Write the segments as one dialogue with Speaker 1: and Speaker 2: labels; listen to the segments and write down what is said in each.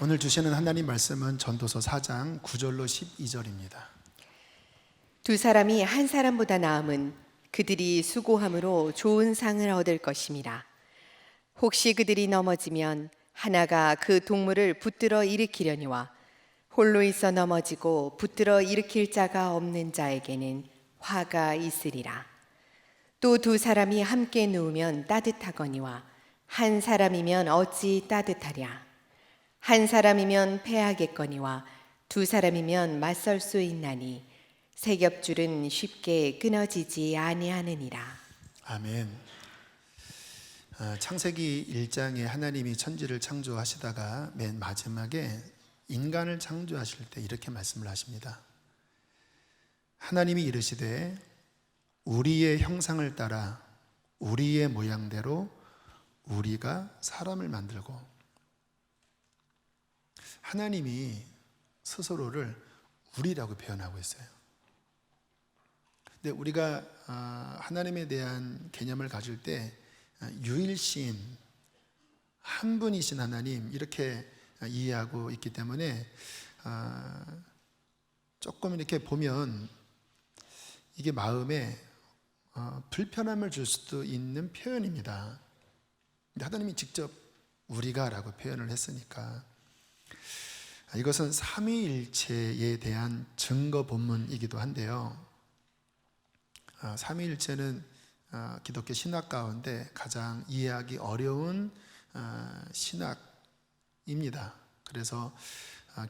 Speaker 1: 오늘 주시는 하나님 말씀은 전도서 4장 9절로 12절입니다.
Speaker 2: 두 사람이 한 사람보다 나음은 그들이 수고함으로 좋은 상을 얻을 것임이라. 혹시 그들이 넘어지면 하나가 그 동물을 붙들어 일으키려니와 홀로 있어 넘어지고 붙들어 일으킬 자가 없는 자에게는 화가 있으리라. 또 두 사람이 함께 누우면 따뜻하거니와 한 사람이면 어찌 따뜻하랴. 한 사람이면 패하겠거니와 두 사람이면 맞설 수 있나니 세 겹줄은 쉽게 끊어지지 아니하느니라.
Speaker 1: 아멘. 창세기 1장에 하나님이 천지를 창조하시다가 맨 마지막에 인간을 창조하실 때 이렇게 말씀을 하십니다. 하나님이 이르시되 우리의 형상을 따라 우리의 모양대로 우리가 사람을 만들고, 하나님이 스스로를 우리라고 표현하고 있어요. 근데 우리가 하나님에 대한 개념을 가질 때 유일신, 한 분이신 하나님 이렇게 이해하고 있기 때문에 조금 이렇게 보면 이게 마음에 불편함을 줄 수도 있는 표현입니다. 근데 하나님이 직접 우리가 라고 표현을 했으니까 이것은 삼위일체에 대한 증거 본문이기도 한데요. 삼위일체는 기독교 신학 가운데 가장 이해하기 어려운 신학입니다. 그래서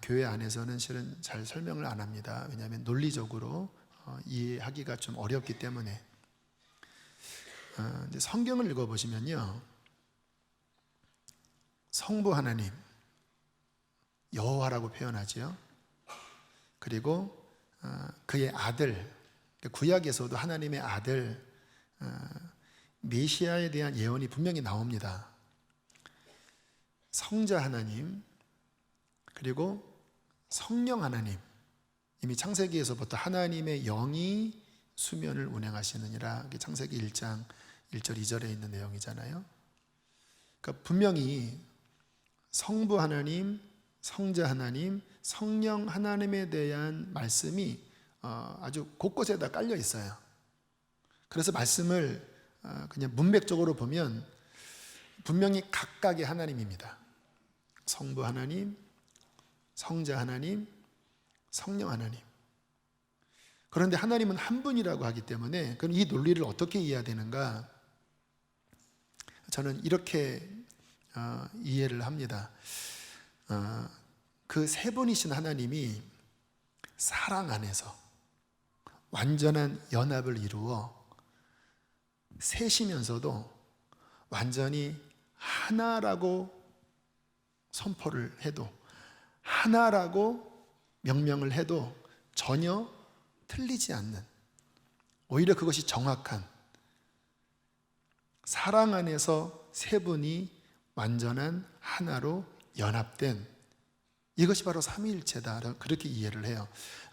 Speaker 1: 교회 안에서는 실은 잘 설명을 안 합니다. 왜냐하면 논리적으로 이해하기가 좀 어렵기 때문에. 이제 성경을 읽어보시면요, 성부 하나님 여호와라고 표현하지요. 그리고 그의 아들, 구약에서도 하나님의 아들 메시아에 대한 예언이 분명히 나옵니다. 성자 하나님, 그리고 성령 하나님. 이미 창세기에서부터 하나님의 영이 수면을 운행하시느니라, 창세기 1장 1절 2절에 있는 내용이잖아요. 그러니까 분명히 성부 하나님, 성자 하나님, 성령 하나님에 대한 말씀이 아주 곳곳에다 깔려 있어요. 그래서 말씀을 그냥 문맥적으로 보면 분명히 각각의 하나님입니다. 성부 하나님, 성자 하나님, 성령 하나님. 그런데 하나님은 한 분이라고 하기 때문에 그럼 이 논리를 어떻게 이해해야 되는가? 저는 이렇게 이해를 합니다. 그 세 분이신 하나님이 사랑 안에서 완전한 연합을 이루어 셋이면서도 완전히 하나라고 선포를 해도, 하나라고 명명을 해도 전혀 틀리지 않는, 오히려 그것이 정확한, 사랑 안에서 세 분이 완전한 하나로 연합된, 이것이 바로 삼위일체다, 그렇게 이해를 해요.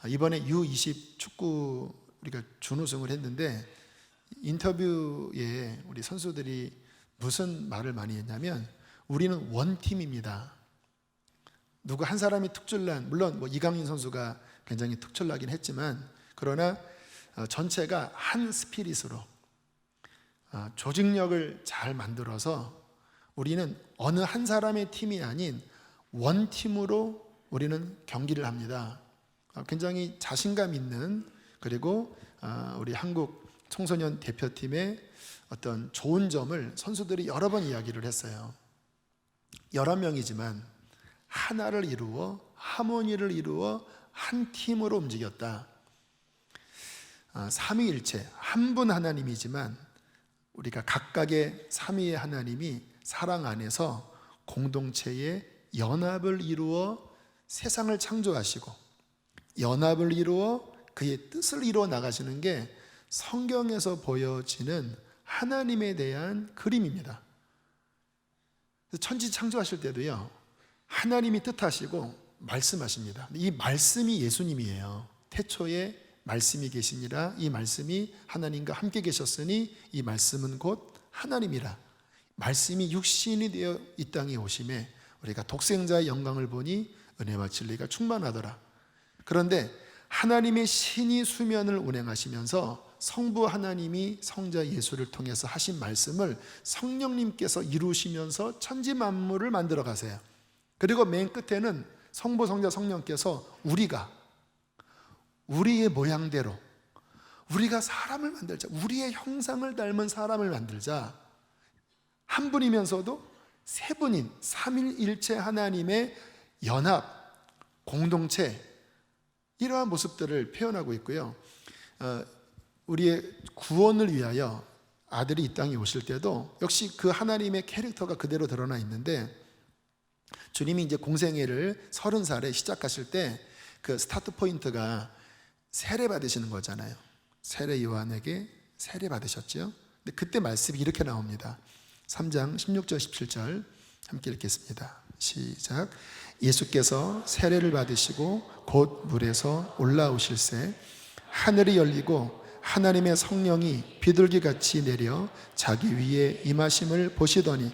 Speaker 1: 이번에 U20 축구 우리가 준우승을 했는데 인터뷰에 우리 선수들이 무슨 말을 많이 했냐면 우리는 원팀입니다. 누구 한 사람이 특출난, 물론 이강인 선수가 굉장히 특출나긴 했지만, 그러나 전체가 한 스피릿으로 조직력을 잘 만들어서 우리는 어느 한 사람의 팀이 아닌 원팀으로 우리는 경기를 합니다. 굉장히 자신감 있는, 그리고 우리 한국 청소년 대표팀의 어떤 좋은 점을 선수들이 여러 번 이야기를 했어요. 11명이지만 하나를 이루어, 하모니를 이루어 한 팀으로 움직였다. 삼위일체, 한 분 하나님이지만 우리가 각각의 삼위의 하나님이 사랑 안에서 공동체의 연합을 이루어 세상을 창조하시고 연합을 이루어 그의 뜻을 이루어 나가시는 게 성경에서 보여지는 하나님에 대한 그림입니다. 천지 창조하실 때도요, 하나님이 뜻하시고 말씀하십니다. 이 말씀이 예수님이에요. 태초에 말씀이 계시니라, 이 말씀이 하나님과 함께 계셨으니 이 말씀은 곧 하나님이라. 말씀이 육신이 되어 이 땅에 오심에 우리가 독생자의 영광을 보니 은혜와 진리가 충만하더라. 그런데 하나님의 신이 수면을 운행하시면서 성부 하나님이 성자 예수를 통해서 하신 말씀을 성령님께서 이루시면서 천지 만물을 만들어 가세요. 그리고 맨 끝에는 성부, 성자, 성령께서 우리의 모양대로 우리가 사람을 만들자, 우리의 형상을 닮은 사람을 만들자, 한 분이면서도 세 분인 삼일일체 하나님의 연합, 공동체, 이러한 모습들을 표현하고 있고요. 우리의 구원을 위하여 아들이 이 땅에 오실 때도 역시 그 하나님의 캐릭터가 그대로 드러나 있는데, 주님이 이제 공생애를 30살에 시작하실 때 그 스타트 포인트가 세례 받으시는 거잖아요. 세례 요한에게 세례 받으셨죠. 근데 그때 말씀이 이렇게 나옵니다. 3장 16절 17절 함께 읽겠습니다. 시작. 예수께서 세례를 받으시고 곧 물에서 올라오실새 하늘이 열리고 하나님의 성령이 비둘기같이 내려 자기 위에 임하심을 보시더니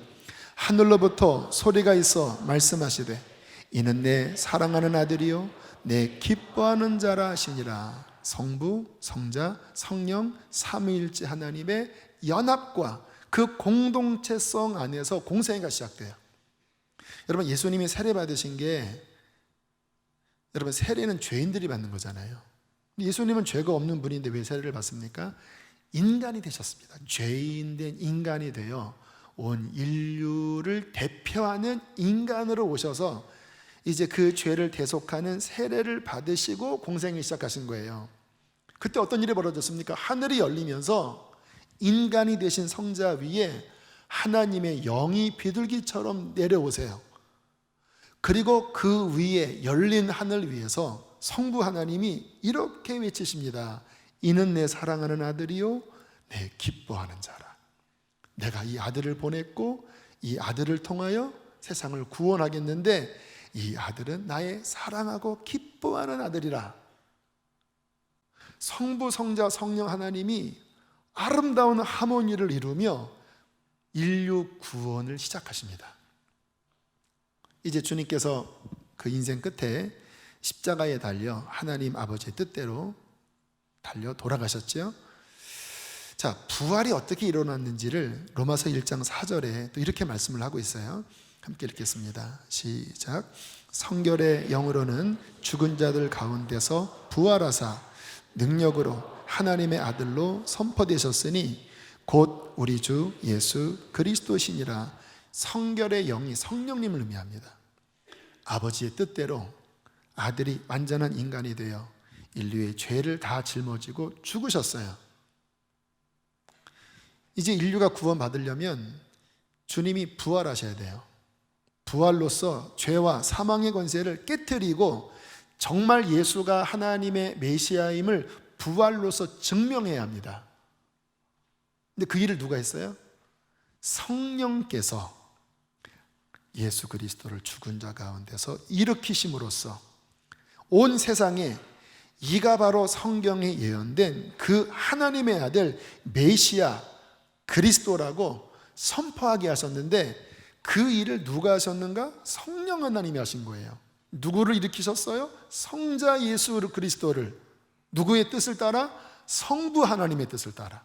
Speaker 1: 하늘로부터 소리가 있어 말씀하시되 이는 내 사랑하는 아들이요 내 기뻐하는 자라 하시니라. 성부, 성자, 성령 삼위일체 하나님의 연합과 그 공동체성 안에서 공생애가 시작돼요. 여러분, 예수님이 세례 받으신 게, 여러분, 세례는 죄인들이 받는 거잖아요. 예수님은 죄가 없는 분인데 왜 세례를 받습니까? 인간이 되셨습니다. 죄인 된 인간이 되어 온 인류를 대표하는 인간으로 오셔서 이제 그 죄를 대속하는 세례를 받으시고 공생을 시작하신 거예요. 그때 어떤 일이 벌어졌습니까? 하늘이 열리면서 인간이 되신 성자 위에 하나님의 영이 비둘기처럼 내려오세요. 그리고 그 위에 열린 하늘 위에서 성부 하나님이 이렇게 외치십니다. 이는 내 사랑하는 아들이요 내 기뻐하는 자라. 내가 이 아들을 보냈고 이 아들을 통하여 세상을 구원하겠는데 이 아들은 나의 사랑하고 기뻐하는 아들이라. 성부, 성자, 성령 하나님이 아름다운 하모니를 이루며 인류 구원을 시작하십니다. 이제 주님께서 그 인생 끝에 십자가에 달려 하나님 아버지의 뜻대로 달려 돌아가셨죠. 자, 부활이 어떻게 일어났는지를 로마서 1장 4절에 또 이렇게 말씀을 하고 있어요. 함께 읽겠습니다. 시작. 성결의 영으로는 죽은 자들 가운데서 부활하사 능력으로 하나님의 아들로 선포되셨으니 곧 우리 주 예수 그리스도시니라. 성결의 영이 성령님을 의미합니다. 아버지의 뜻대로 아들이 완전한 인간이 되어 인류의 죄를 다 짊어지고 죽으셨어요. 이제 인류가 구원받으려면 주님이 부활하셔야 돼요. 부활로서 죄와 사망의 권세를 깨트리고 정말 예수가 하나님의 메시아임을 부활로서 증명해야 합니다. 근데 그 일을 누가 했어요? 성령께서 예수 그리스도를 죽은 자 가운데서 일으키심으로써 온 세상에 이가 바로 성경에 예언된 그 하나님의 아들 메시아 그리스도라고 선포하게 하셨는데, 그 일을 누가 하셨는가? 성령 하나님이 하신 거예요. 누구를 일으키셨어요? 성자 예수 그리스도를. 누구의 뜻을 따라? 성부 하나님의 뜻을 따라.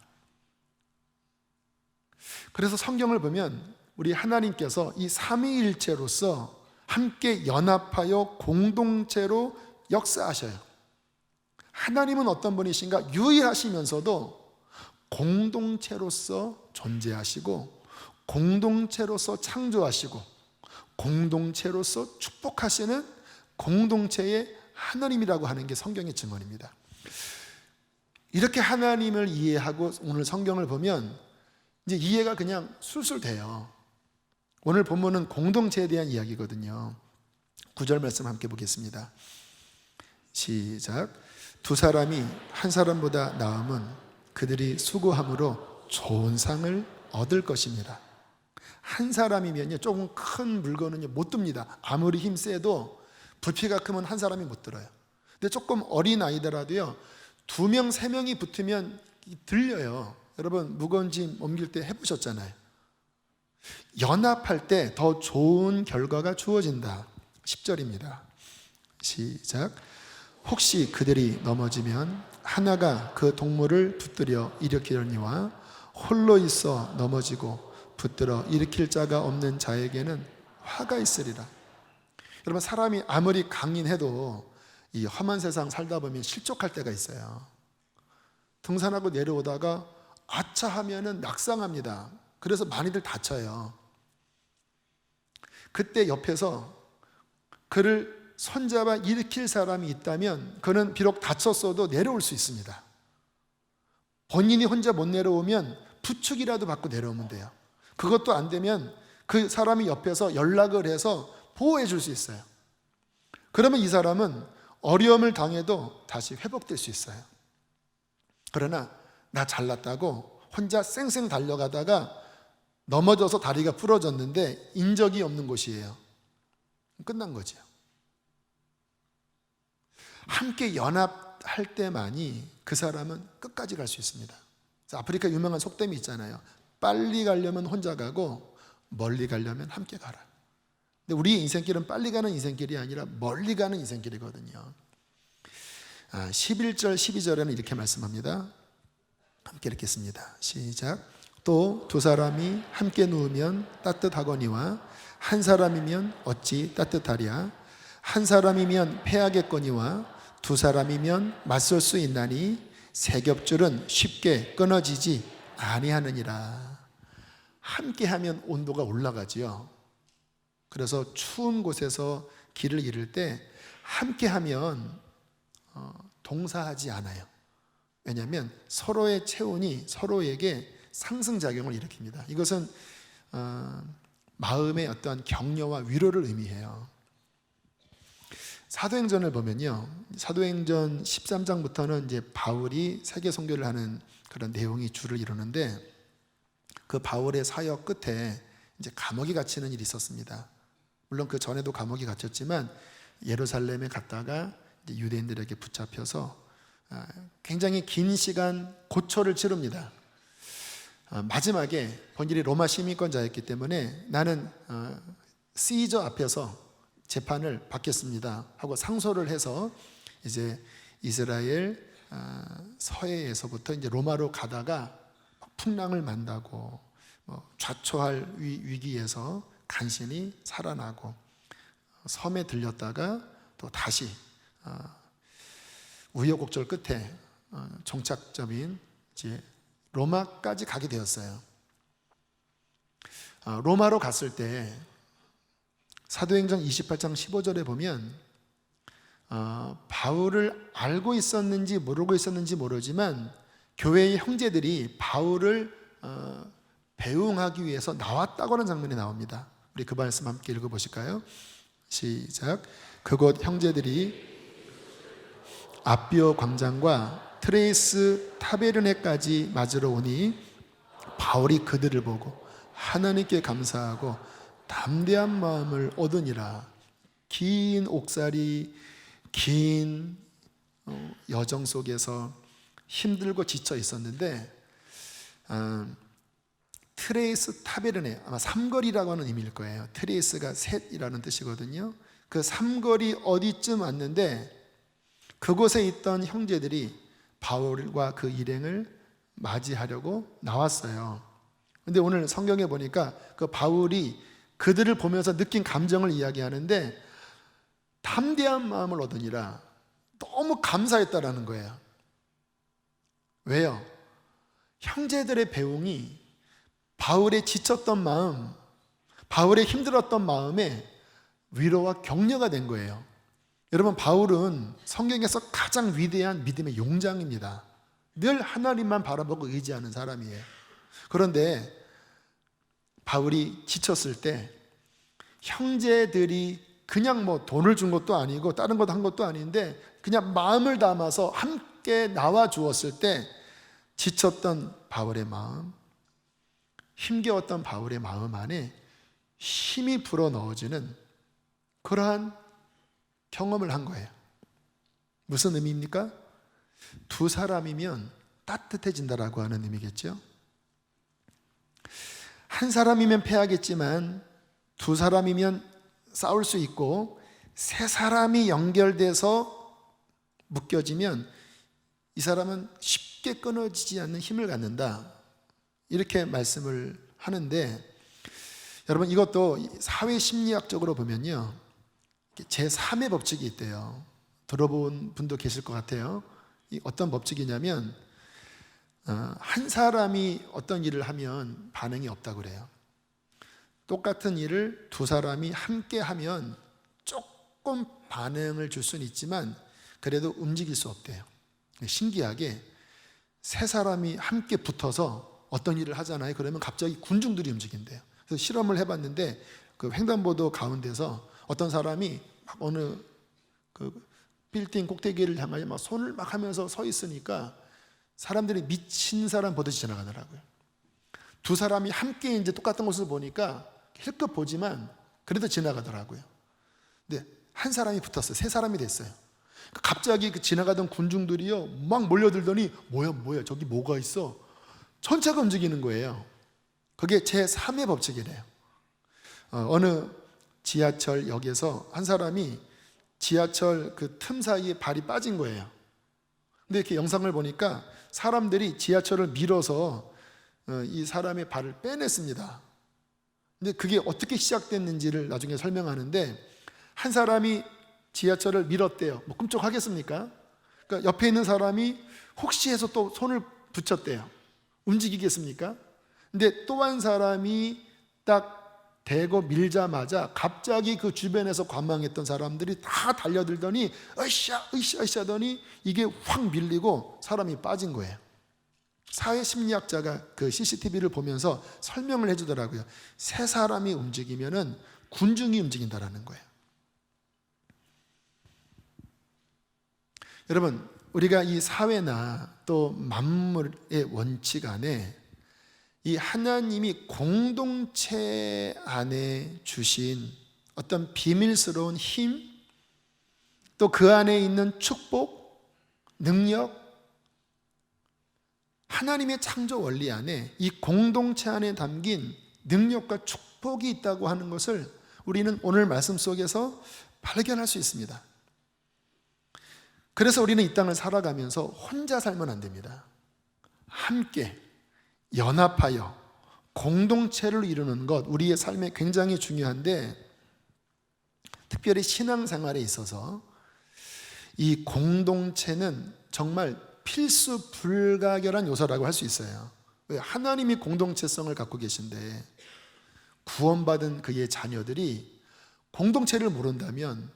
Speaker 1: 그래서 성경을 보면 우리 하나님께서 이 삼위일체로서 함께 연합하여 공동체로 역사하셔요. 하나님은 어떤 분이신가? 유일하시면서도 공동체로서 존재하시고 공동체로서 창조하시고 공동체로서 축복하시는 공동체의 하나님이라고 하는 게 성경의 증언입니다. 이렇게 하나님을 이해하고 오늘 성경을 보면 이제 이해가 그냥 술술 돼요. 오늘 본문은 공동체에 대한 이야기거든요. 9절 말씀 함께 보겠습니다. 시작. 두 사람이 한 사람보다 나음은 그들이 수고함으로 좋은 상을 얻을 것입니다. 한 사람이면요, 조금 큰 물건은요 못 듭니다. 아무리 힘세도 부피가 크면 한 사람이 못 들어요. 근데 조금 어린 아이더라도요 2명, 3명이 붙으면 들려요. 여러분 무거운 짐 옮길 때 해보셨잖아요. 연합할 때 더 좋은 결과가 주어진다. 10절입니다. 시작. 혹시 그들이 넘어지면 하나가 그 동물을 붙들어 일으키려니와 홀로 있어 넘어지고 붙들어 일으킬 자가 없는 자에게는 화가 있으리라. 여러분, 사람이 아무리 강인해도 이 험한 세상 살다 보면 실족할 때가 있어요. 등산하고 내려오다가 아차 하면은 낙상합니다. 그래서 많이들 다쳐요. 그때 옆에서 그를 손잡아 일으킬 사람이 있다면 그는 비록 다쳤어도 내려올 수 있습니다. 본인이 혼자 못 내려오면 부축이라도 받고 내려오면 돼요. 그것도 안 되면 그 사람이 옆에서 연락을 해서 보호해 줄 수 있어요. 그러면 이 사람은 어려움을 당해도 다시 회복될 수 있어요. 그러나 나 잘났다고 혼자 쌩쌩 달려가다가 넘어져서 다리가 부러졌는데 인적이 없는 곳이에요. 끝난 거죠. 함께 연합할 때만이 그 사람은 끝까지 갈 수 있습니다. 아프리카 유명한 속담이 있잖아요. 빨리 가려면 혼자 가고 멀리 가려면 함께 가라. 근데 우리의 인생길은 빨리 가는 인생길이 아니라 멀리 가는 인생길이거든요. 11절 12절에는 이렇게 말씀합니다. 함께 읽겠습니다. 시작. 또 두 사람이 함께 누우면 따뜻하거니와 한 사람이면 어찌 따뜻하랴. 한 사람이면 패하겠거니와 두 사람이면 맞설 수 있나니 세 겹줄은 쉽게 끊어지지 아니하느니라. 함께하면 온도가 올라가지요. 그래서 추운 곳에서 길을 잃을 때 함께하면 동사하지 않아요. 왜냐하면 서로의 체온이 서로에게 상승작용을 일으킵니다. 이것은 마음의 어떤 격려와 위로를 의미해요. 사도행전을 보면요, 사도행전 13장부터는 이제 바울이 세계 선교를 하는 그런 내용이 주를 이루는데, 그 바울의 사역 끝에 이제 감옥에 갇히는 일이 있었습니다. 물론 그 전에도 감옥에 갇혔지만 예루살렘에 갔다가 이제 유대인들에게 붙잡혀서 굉장히 긴 시간 고초를 치릅니다. 마지막에 본인이 로마 시민권자였기 때문에 나는 시저 앞에서 재판을 받겠습니다 하고 상소를 해서 이제 이스라엘 서해에서부터 이제 로마로 가다가 풍랑을 만나고 좌초할 위기에서 간신히 살아나고 섬에 들렸다가 또 다시 우여곡절 끝에 종착점인 이제 로마까지 가게 되었어요. 로마로 갔을 때 사도행전 28장 15절에 보면 바울을 알고 있었는지 모르고 있었는지 모르지만 교회의 형제들이 바울을 배웅하기 위해서 나왔다고 하는 장면이 나옵니다. 우리 그 말씀 함께 읽어보실까요? 시작. 그곳 형제들이 아비오 광장과 트레이스 타베르네까지 맞으러 오니 바울이 그들을 보고 하나님께 감사하고 담대한 마음을 얻으니라. 긴 옥살이, 긴 여정 속에서 힘들고 지쳐 있었는데 트레이스 타베르네, 아마 삼거리라고 하는 의미일 거예요. 트레이스가 셋이라는 뜻이거든요. 그 삼거리 어디쯤 왔는데 그곳에 있던 형제들이 바울과 그 일행을 맞이하려고 나왔어요. 근데 오늘 성경에 보니까 그 바울이 그들을 보면서 느낀 감정을 이야기하는데 담대한 마음을 얻으니라. 너무 감사했다라는 거예요. 왜요? 형제들의 배웅이 바울의 지쳤던 마음, 바울의 힘들었던 마음에 위로와 격려가 된 거예요. 여러분, 바울은 성경에서 가장 위대한 믿음의 용장입니다. 늘 하나님만 바라보고 의지하는 사람이에요. 그런데 바울이 지쳤을 때 형제들이 그냥 돈을 준 것도 아니고 다른 것도 한 것도 아닌데 그냥 마음을 담아서 함께 나와 주었을 때 지쳤던 바울의 마음, 힘겨웠던 바울의 마음 안에 힘이 불어넣어지는 그러한 경험을 한 거예요. 무슨 의미입니까? 두 사람이면 따뜻해진다라고 하는 의미겠죠. 한 사람이면 패하겠지만 두 사람이면 싸울 수 있고 세 사람이 연결돼서 묶여지면 이 사람은 쉽게 끊어지지 않는 힘을 갖는다. 이렇게 말씀을 하는데, 여러분 이것도 사회 심리학적으로 보면요, 제3의 법칙이 있대요. 들어본 분도 계실 것 같아요. 어떤 법칙이냐면 한 사람이 어떤 일을 하면 반응이 없다고 그래요. 똑같은 일을 두 사람이 함께 하면 조금 반응을 줄 수는 있지만 그래도 움직일 수 없대요. 신기하게 세 사람이 함께 붙어서 어떤 일을 하잖아요. 그러면 갑자기 군중들이 움직인대요. 그래서 실험을 해봤는데 그 횡단보도 가운데서 어떤 사람이 막 어느 그 빌딩 꼭대기를 향하여 막 손을 막 하면서 서 있으니까 사람들이 미친 사람 보듯이 지나가더라고요. 두 사람이 함께 이제 똑같은 곳을 보니까 힐끗 보지만 그래도 지나가더라고요. 근데 한 사람이 붙었어요. 세 사람이 됐어요. 갑자기 그 지나가던 군중들이요 막 몰려들더니 뭐야 저기 뭐가 있어? 전체가 움직이는 거예요. 그게 제3의 법칙이래요. 어느 지하철역에서 한 사람이 지하철 그 틈 사이에 발이 빠진 거예요. 근데 이렇게 영상을 보니까 사람들이 지하철을 밀어서 이 사람의 발을 빼냈습니다. 근데 그게 어떻게 시작됐는지를 나중에 설명하는데, 한 사람이 지하철을 밀었대요. 뭐 꿈쩍하겠습니까? 그러니까 옆에 있는 사람이 혹시 해서 또 손을 붙였대요. 움직이겠습니까? 근데 또 한 사람이 딱 대고 밀자마자 갑자기 그 주변에서 관망했던 사람들이 다 달려들더니 으쌰 하더니 이게 확 밀리고 사람이 빠진 거예요. 사회심리학자가 그 CCTV를 보면서 설명을 해주더라고요. 세 사람이 움직이면은 군중이 움직인다라는 거예요. 여러분, 우리가 이 사회나 또 만물의 원칙 안에 이 하나님이 공동체 안에 주신 어떤 비밀스러운 힘, 또 그 안에 있는 축복, 능력, 하나님의 창조 원리 안에 이 공동체 안에 담긴 능력과 축복이 있다고 하는 것을 우리는 오늘 말씀 속에서 발견할 수 있습니다. 그래서 우리는 이 땅을 살아가면서 혼자 살면 안 됩니다. 함께 연합하여 공동체를 이루는 것, 우리의 삶에 굉장히 중요한데, 특별히 신앙생활에 있어서 이 공동체는 정말 필수 불가결한 요소라고 할 수 있어요. 왜? 하나님이 공동체성을 갖고 계신데 구원받은 그의 자녀들이 공동체를 모른다면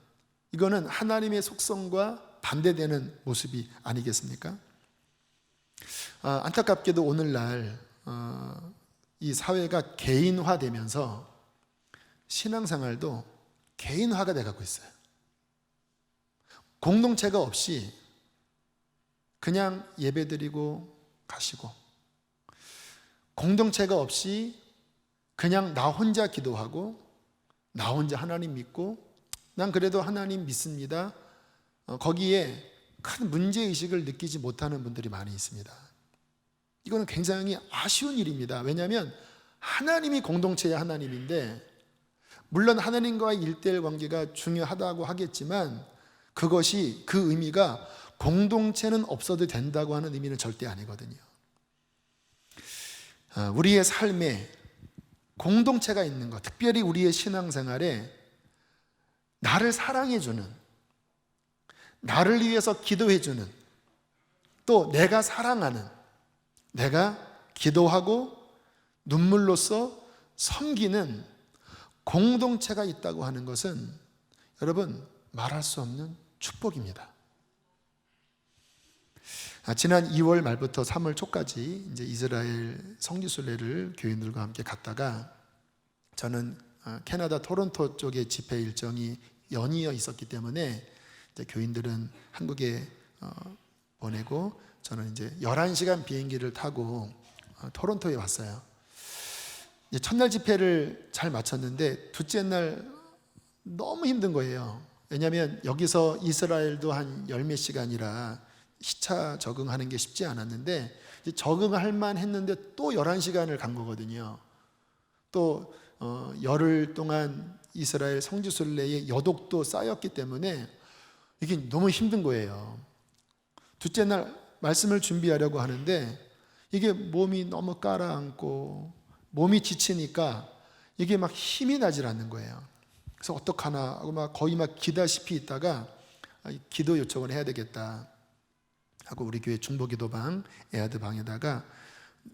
Speaker 1: 이거는 하나님의 속성과 반대되는 모습이 아니겠습니까? 안타깝게도 오늘날 이 사회가 개인화되면서 신앙생활도 개인화가 돼가고 있어요. 공동체가 없이 그냥 예배드리고 가시고, 공동체가 없이 그냥 나 혼자 기도하고 나 혼자 하나님 믿고 난 그래도 하나님 믿습니다, 거기에 큰 문제의식을 느끼지 못하는 분들이 많이 있습니다. 이거는 굉장히 아쉬운 일입니다. 왜냐하면 하나님이 공동체의 하나님인데, 물론 하나님과의 1:1 관계가 중요하다고 하겠지만 그것이, 그 의미가 공동체는 없어도 된다고 하는 의미는 절대 아니거든요. 우리의 삶에 공동체가 있는 것, 특별히 우리의 신앙생활에 나를 사랑해주는, 나를 위해서 기도해주는, 또 내가 사랑하는, 내가 기도하고 눈물로써 섬기는 공동체가 있다고 하는 것은 여러분 말할 수 없는 축복입니다. 지난 2월 말부터 3월 초까지 이제 이스라엘 성지순례를 교인들과 함께 갔다가, 저는 캐나다 토론토 쪽에 집회 일정이 연이어 있었기 때문에 이제 교인들은 한국에 보내고 저는 이제 11시간 비행기를 타고 토론토에 왔어요. 이제 첫날 집회를 잘 마쳤는데 둘째 날 너무 힘든 거예요. 왜냐하면 여기서 이스라엘도 한 10몇 시간이라 시차 적응하는 게 쉽지 않았는데, 이제 적응할 만 했는데 또 11시간을 간 거거든요. 또 열흘 동안 이스라엘 성지순례에 여독도 쌓였기 때문에 이게 너무 힘든 거예요. 둘째 날 말씀을 준비하려고 하는데 이게 몸이 너무 가라앉고 몸이 지치니까 이게 막 힘이 나질 않는 거예요. 그래서 어떡하나 하고 막 거의 막 기다시피 있다가 기도 요청을 해야 되겠다 하고 우리 교회 중보기도방 에아드 방에다가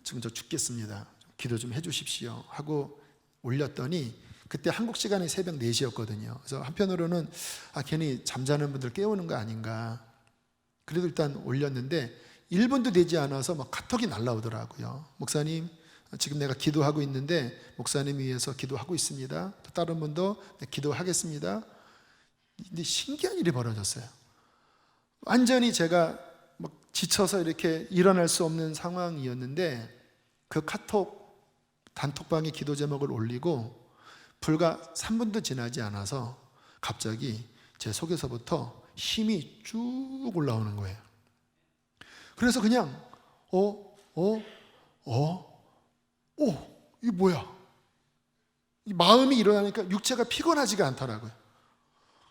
Speaker 1: 지금 저 죽겠습니다, 기도 좀 해주십시오 하고 올렸더니 그때 한국 시간이 새벽 4시였거든요. 그래서 한편으로는 괜히 잠자는 분들 깨우는 거 아닌가, 그래도 일단 올렸는데 1분도 되지 않아서 막 카톡이 날라오더라고요. 목사님, 지금 내가 기도하고 있는데 목사님 위해서 기도하고 있습니다. 또 다른 분도 기도하겠습니다. 근데 신기한 일이 벌어졌어요. 완전히 제가 막 지쳐서 이렇게 일어날 수 없는 상황이었는데 그 카톡 단톡방에 기도 제목을 올리고 불과 3분도 지나지 않아서 갑자기 제 속에서부터 힘이 쭉 올라오는 거예요. 그래서 그냥 이게 뭐야? 이 마음이 일어나니까 육체가 피곤하지가 않더라고요.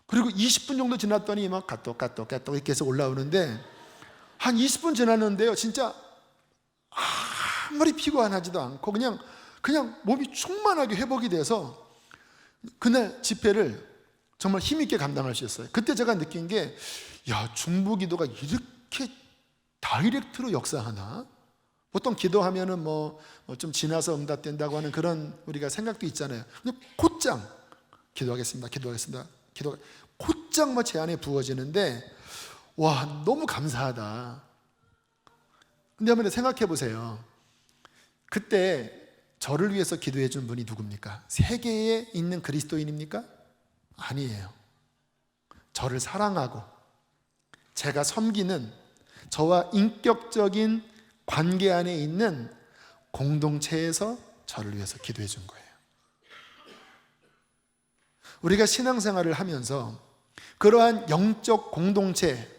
Speaker 1: 그리고 20분 정도 지났더니 막 까똑 이렇게 해서 올라오는데 한 20분 지났는데요, 진짜 아무리 피곤하지도 않고 그냥 몸이 충만하게 회복이 돼서 그날 집회를 정말 힘있게 감당할 수 있어요. 그때 제가 느낀 게, 중보기도가 이렇게 다이렉트로 역사하나? 보통 기도하면은 좀 지나서 응답된다고 하는 그런 우리가 생각도 있잖아요. 근데 곧장 기도하겠습니다. 곧장 제 안에 부어지는데, 와, 너무 감사하다. 근데 한번 생각해 보세요. 그때 저를 위해서 기도해 준 분이 누굽니까? 세계에 있는 그리스도인입니까? 아니에요. 저를 사랑하고 제가 섬기는 저와 인격적인 관계 안에 있는 공동체에서 저를 위해서 기도해 준 거예요. 우리가 신앙생활을 하면서 그러한 영적 공동체,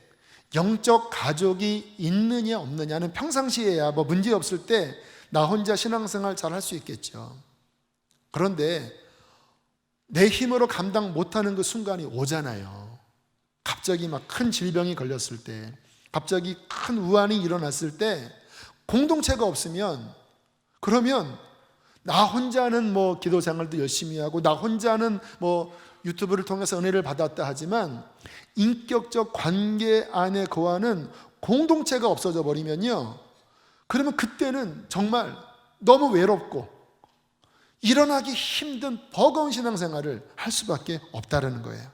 Speaker 1: 영적 가족이 있느냐 없느냐는 평상시에야 문제 없을 때 나 혼자 신앙생활 잘 할 수 있겠죠. 그런데 내 힘으로 감당 못하는 그 순간이 오잖아요. 갑자기 막 큰 질병이 걸렸을 때, 갑자기 큰 우환이 일어났을 때 공동체가 없으면, 그러면 나 혼자는 기도 생활도 열심히 하고 나 혼자는 유튜브를 통해서 은혜를 받았다 하지만 인격적 관계 안에 거하는 공동체가 없어져 버리면요, 그러면 그때는 정말 너무 외롭고 일어나기 힘든 버거운 신앙생활을 할 수밖에 없다는 거예요.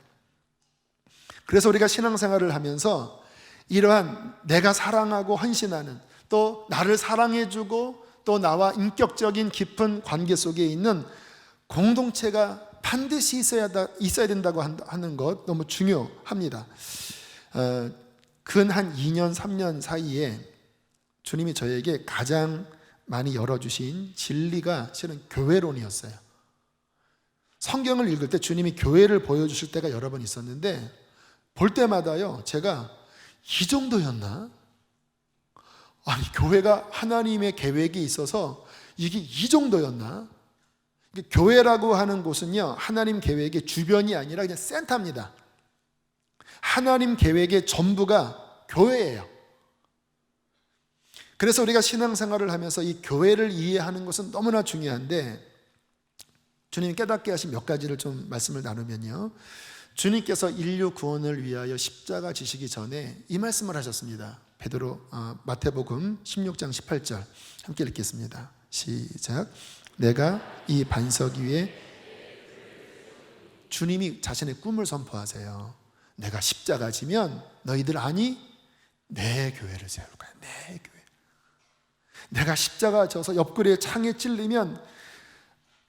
Speaker 1: 그래서 우리가 신앙생활을 하면서 이러한 내가 사랑하고 헌신하는, 또 나를 사랑해주고 또 나와 인격적인 깊은 관계 속에 있는 공동체가 반드시 있어야 된다고 하는 것 너무 중요합니다. 근 한 2년 3년 사이에 주님이 저에게 가장 많이 열어주신 진리가 실은 교회론이었어요. 성경을 읽을 때 주님이 교회를 보여주실 때가 여러 번 있었는데 볼 때마다요, 제가 이 정도였나? 아니, 교회가 하나님의 계획이 있어서 이게 이 정도였나? 교회라고 하는 곳은요, 하나님 계획의 주변이 아니라 그냥 센터입니다. 하나님 계획의 전부가 교회예요. 그래서 우리가 신앙생활을 하면서 이 교회를 이해하는 것은 너무나 중요한데, 주님이 깨닫게 하신 몇 가지를 좀 말씀을 나누면요, 주님께서 인류 구원을 위하여 십자가 지시기 전에 이 말씀을 하셨습니다. 마태복음 16장 18절 함께 읽겠습니다. 시작. 내가 이 반석 위에, 주님이 자신의 꿈을 선포하세요. 내가 십자가 지면 너희들 내 교회를 세울 거야. 내 교회. 내가 십자가 져서 옆구리에 창에 찔리면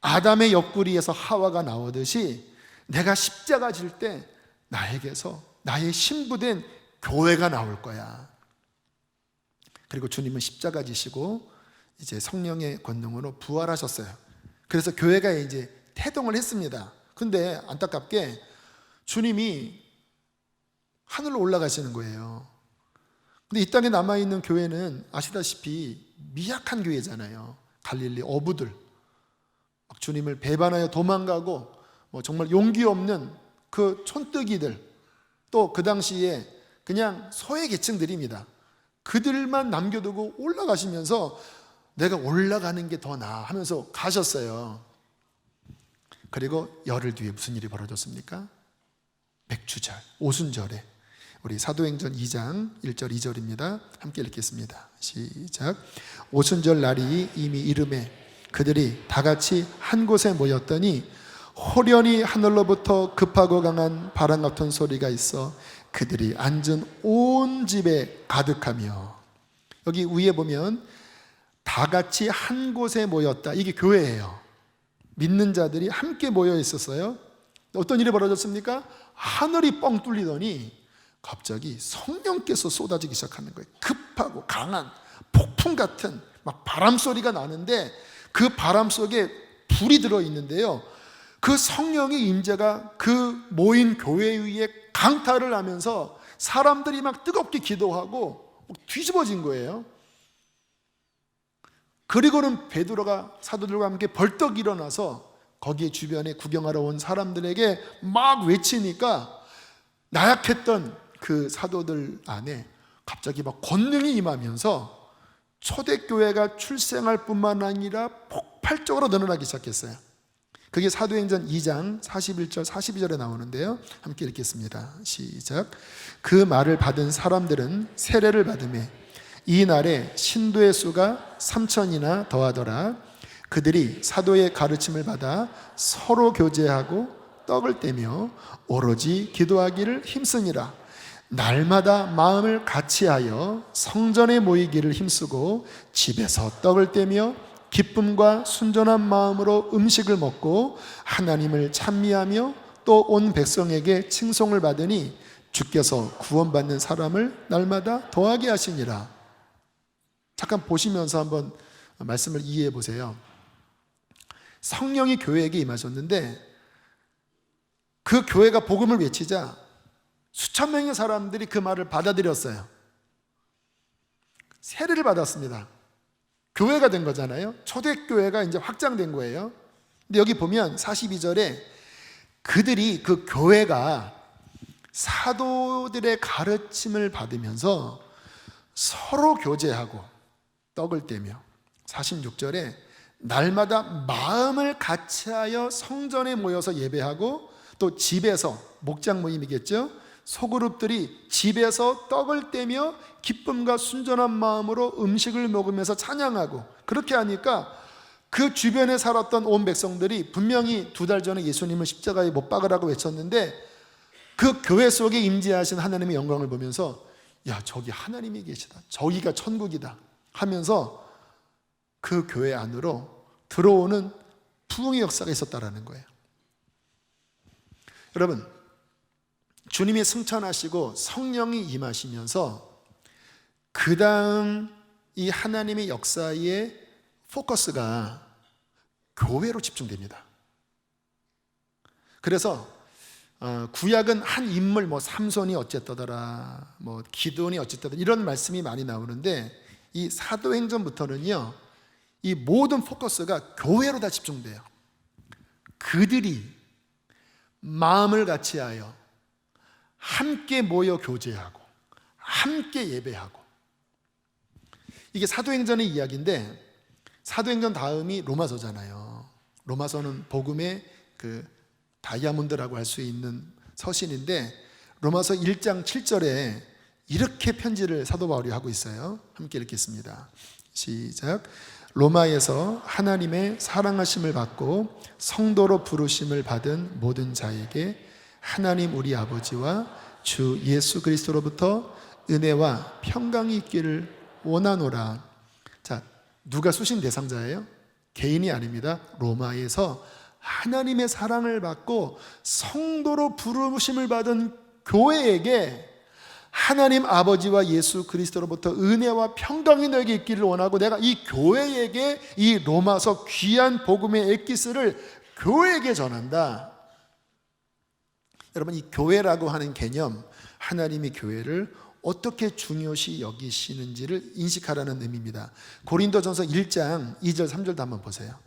Speaker 1: 아담의 옆구리에서 하와가 나오듯이 내가 십자가 질 때 나에게서 나의 신부된 교회가 나올 거야. 그리고 주님은 십자가 지시고 이제 성령의 권능으로 부활하셨어요. 그래서 교회가 이제 태동을 했습니다. 근데 안타깝게 주님이 하늘로 올라가시는 거예요. 근데 이 땅에 남아있는 교회는 아시다시피 미약한 교회잖아요. 갈릴리 어부들, 막 주님을 배반하여 도망가고 정말 용기 없는 그 촌뜨기들, 또 그 당시에 그냥 소외 계층들입니다. 그들만 남겨두고 올라가시면서 내가 올라가는 게 더 나아 하면서 가셨어요. 그리고 열흘 뒤에 무슨 일이 벌어졌습니까? 백주절, 오순절에 우리 사도행전 2장 1절 2절입니다. 함께 읽겠습니다. 시작. 오순절 날이 이미 이르매 그들이 다 같이 한 곳에 모였더니 호련히 하늘로부터 급하고 강한 바람 같은 소리가 있어 그들이 앉은 온 집에 가득하며, 여기 위에 보면 다 같이 한 곳에 모였다. 이게 교회예요. 믿는 자들이 함께 모여 있었어요. 어떤 일이 벌어졌습니까? 하늘이 뻥 뚫리더니 갑자기 성령께서 쏟아지기 시작하는 거예요. 급하고 강한 폭풍 같은 막 바람 소리가 나는데 그 바람 속에 불이 들어 있는데요. 그 성령의 임재가 그 모인 교회 위에 강탈을 하면서 사람들이 막 뜨겁게 기도하고 뒤집어진 거예요. 그리고는 베드로가 사도들과 함께 벌떡 일어나서 거기에 주변에 구경하러 온 사람들에게 막 외치니까 나약했던 그 사도들 안에 갑자기 막 권능이 임하면서 초대교회가 출생할 뿐만 아니라 폭발적으로 늘어나기 시작했어요. 그게 사도행전 2장 41절 42절에 나오는데요. 함께 읽겠습니다. 시작. 그 말을 받은 사람들은 세례를 받으매 이 날에 신도의 수가 3,000이나 더하더라. 그들이 사도의 가르침을 받아 서로 교제하고 떡을 떼며 오로지 기도하기를 힘쓰니라. 날마다 마음을 같이하여 성전에 모이기를 힘쓰고 집에서 떡을 떼며 기쁨과 순전한 마음으로 음식을 먹고 하나님을 찬미하며 또 온 백성에게 칭송을 받으니 주께서 구원받는 사람을 날마다 더하게 하시니라. 잠깐 보시면서 한번 말씀을 이해해 보세요. 성령이 교회에게 임하셨는데 그 교회가 복음을 외치자 수천 명의 사람들이 그 말을 받아들였어요. 세례를 받았습니다. 교회가 된 거잖아요. 초대교회가 이제 확장된 거예요. 근데 여기 보면 42절에 그들이 그 교회가 사도들의 가르침을 받으면서 서로 교제하고 떡을 떼며, 46절에 날마다 마음을 같이하여 성전에 모여서 예배하고 또 집에서, 목장 모임이겠죠, 소그룹들이 집에서 떡을 떼며 기쁨과 순전한 마음으로 음식을 먹으면서 찬양하고, 그렇게 하니까 그 주변에 살았던 온 백성들이 분명히 2달 전에 예수님을 십자가에 못 박으라고 외쳤는데 그 교회 속에 임재하신 하나님의 영광을 보면서 야, 저기 하나님이 계시다, 저기가 천국이다 하면서 그 교회 안으로 들어오는 부흥의 역사가 있었다라는 거예요. 여러분, 주님이 승천하시고 성령이 임하시면서 그 다음 이 하나님의 역사의 포커스가 교회로 집중됩니다. 그래서 구약은 한 인물, 삼손이 어쨌더라, 기드온이 어쨌더라, 이런 말씀이 많이 나오는데 이 사도행전부터는요, 이 모든 포커스가 교회로 다 집중돼요. 그들이 마음을 같이하여 함께 모여 교제하고 함께 예배하고, 이게 사도행전의 이야기인데 사도행전 다음이 로마서잖아요. 로마서는 복음의 그 다이아몬드라고 할 수 있는 서신인데 로마서 1장 7절에 이렇게 편지를 사도 바울이 하고 있어요. 함께 읽겠습니다. 시작. 로마에서 하나님의 사랑하심을 받고 성도로 부르심을 받은 모든 자에게 하나님 우리 아버지와 주 예수 그리스도로부터 은혜와 평강이 있기를 원하노라. 자, 누가 수신 대상자예요? 개인이 아닙니다. 로마에서 하나님의 사랑을 받고 성도로 부르심을 받은 교회에게 하나님 아버지와 예수 그리스도로부터 은혜와 평강이 너에게 있기를 원하고, 내가 이 교회에게 이 로마서 귀한 복음의 엑기스를 교회에게 전한다. 여러분, 이 교회라고 하는 개념, 하나님이 교회를 어떻게 중요시 여기시는지를 인식하라는 의미입니다. 고린도전서 1장 2절 3절도 한번 보세요.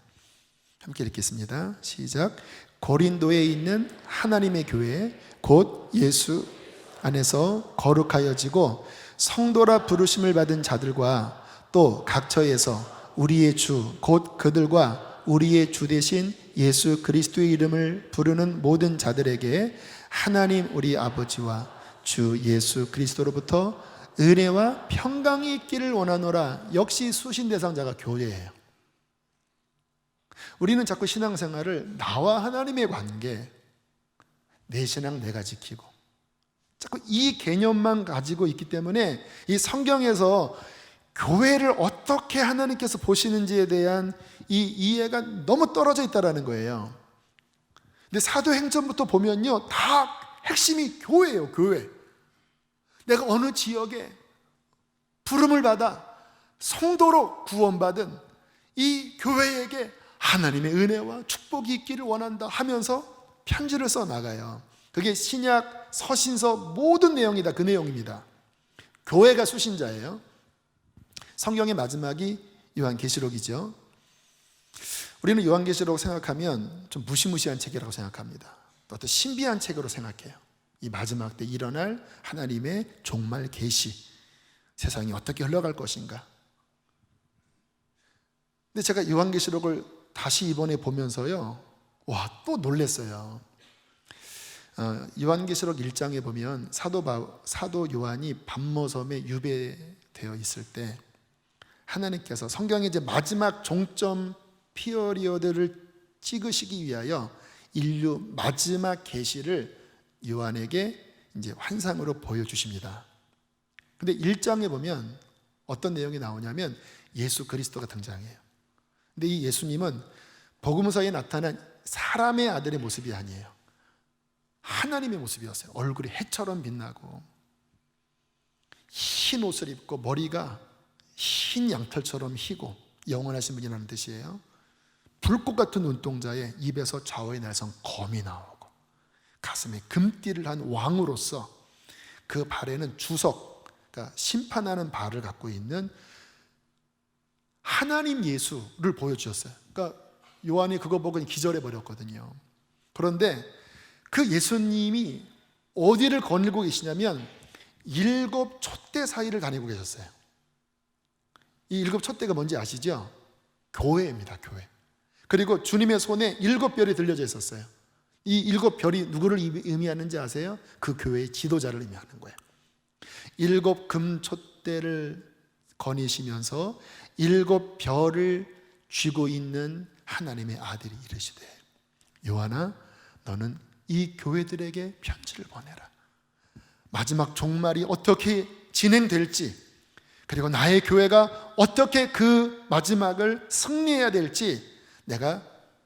Speaker 1: 함께 읽겠습니다. 시작. 고린도에 있는 하나님의 교회 곧 예수 안에서 거룩하여지고 성도라 부르심을 받은 자들과 또 각처에서 우리의 주 곧 그들과 우리의 주 되신 예수 그리스도의 이름을 부르는 모든 자들에게 하나님 우리 아버지와 주 예수 그리스도로부터 은혜와 평강이 있기를 원하노라. 역시 수신 대상자가 교회예요. 우리는 자꾸 신앙생활을 나와 하나님의 관계, 내 신앙 내가 지키고 자꾸 이 개념만 가지고 있기 때문에 이 성경에서 교회를 어떻게 하나님께서 보시는지에 대한 이 이해가 너무 떨어져 있다는 거예요. 근데 사도행전부터 보면요, 다 핵심이 교회예요. 교회. 내가 어느 지역에 부름을 받아 성도로 구원받은 이 교회에게 하나님의 은혜와 축복이 있기를 원한다 하면서 편지를 써 나가요. 그게 신약, 서신서 모든 내용이 다 그 내용입니다. 교회가 수신자예요. 성경의 마지막이 요한계시록이죠. 우리는 요한계시록 생각하면 좀 무시무시한 책이라고 생각합니다. 또 어떤 신비한 책으로 생각해요. 이 마지막 때 일어날 하나님의 종말 계시, 세상이 어떻게 흘러갈 것인가. 근데 제가 요한계시록을 다시 이번에 보면서요, 와, 또 놀랐어요. 요한계시록 1장에 보면 사도 요한이 밤모섬에 유배되어 있을 때 하나님께서 성경의 이제 마지막 종점 피어리어드를 찍으시기 위하여 인류 마지막 계시를 요한에게 이제 환상으로 보여주십니다. 근데 1장에 보면 어떤 내용이 나오냐면 예수 그리스도가 등장해요. 근데 이 예수님은 복음서에 나타난 사람의 아들의 모습이 아니에요. 하나님의 모습이었어요. 얼굴이 해처럼 빛나고 흰 옷을 입고 머리가 흰 양털처럼 희고 영원하신 분이라는 뜻이에요. 불꽃 같은 눈동자에 입에서 좌우의 날선 검이 나오고 가슴에 금띠를 한 왕으로서 그 발에는 주석, 그러니까 심판하는 발을 갖고 있는 하나님 예수를 보여주셨어요. 그러니까 요한이 그거 보고 기절해 버렸거든요. 그런데 그 예수님이 어디를 거닐고 계시냐면 7 촛대 사이를 다니고 계셨어요. 이 7 촛대가 뭔지 아시죠? 교회입니다. 교회. 그리고 주님의 손에 7 별이 들려져 있었어요. 이 7 별이 누구를 의미하는지 아세요? 그 교회의 지도자를 의미하는 거예요. 7 금 촛대를 거니시면서 7 별을 쥐고 있는 하나님의 아들이 이르시되 요한아 너는 이 교회들에게 편지를 보내라. 마지막 종말이 어떻게 진행될지, 그리고 나의 교회가 어떻게 그 마지막을 승리해야 될지 내가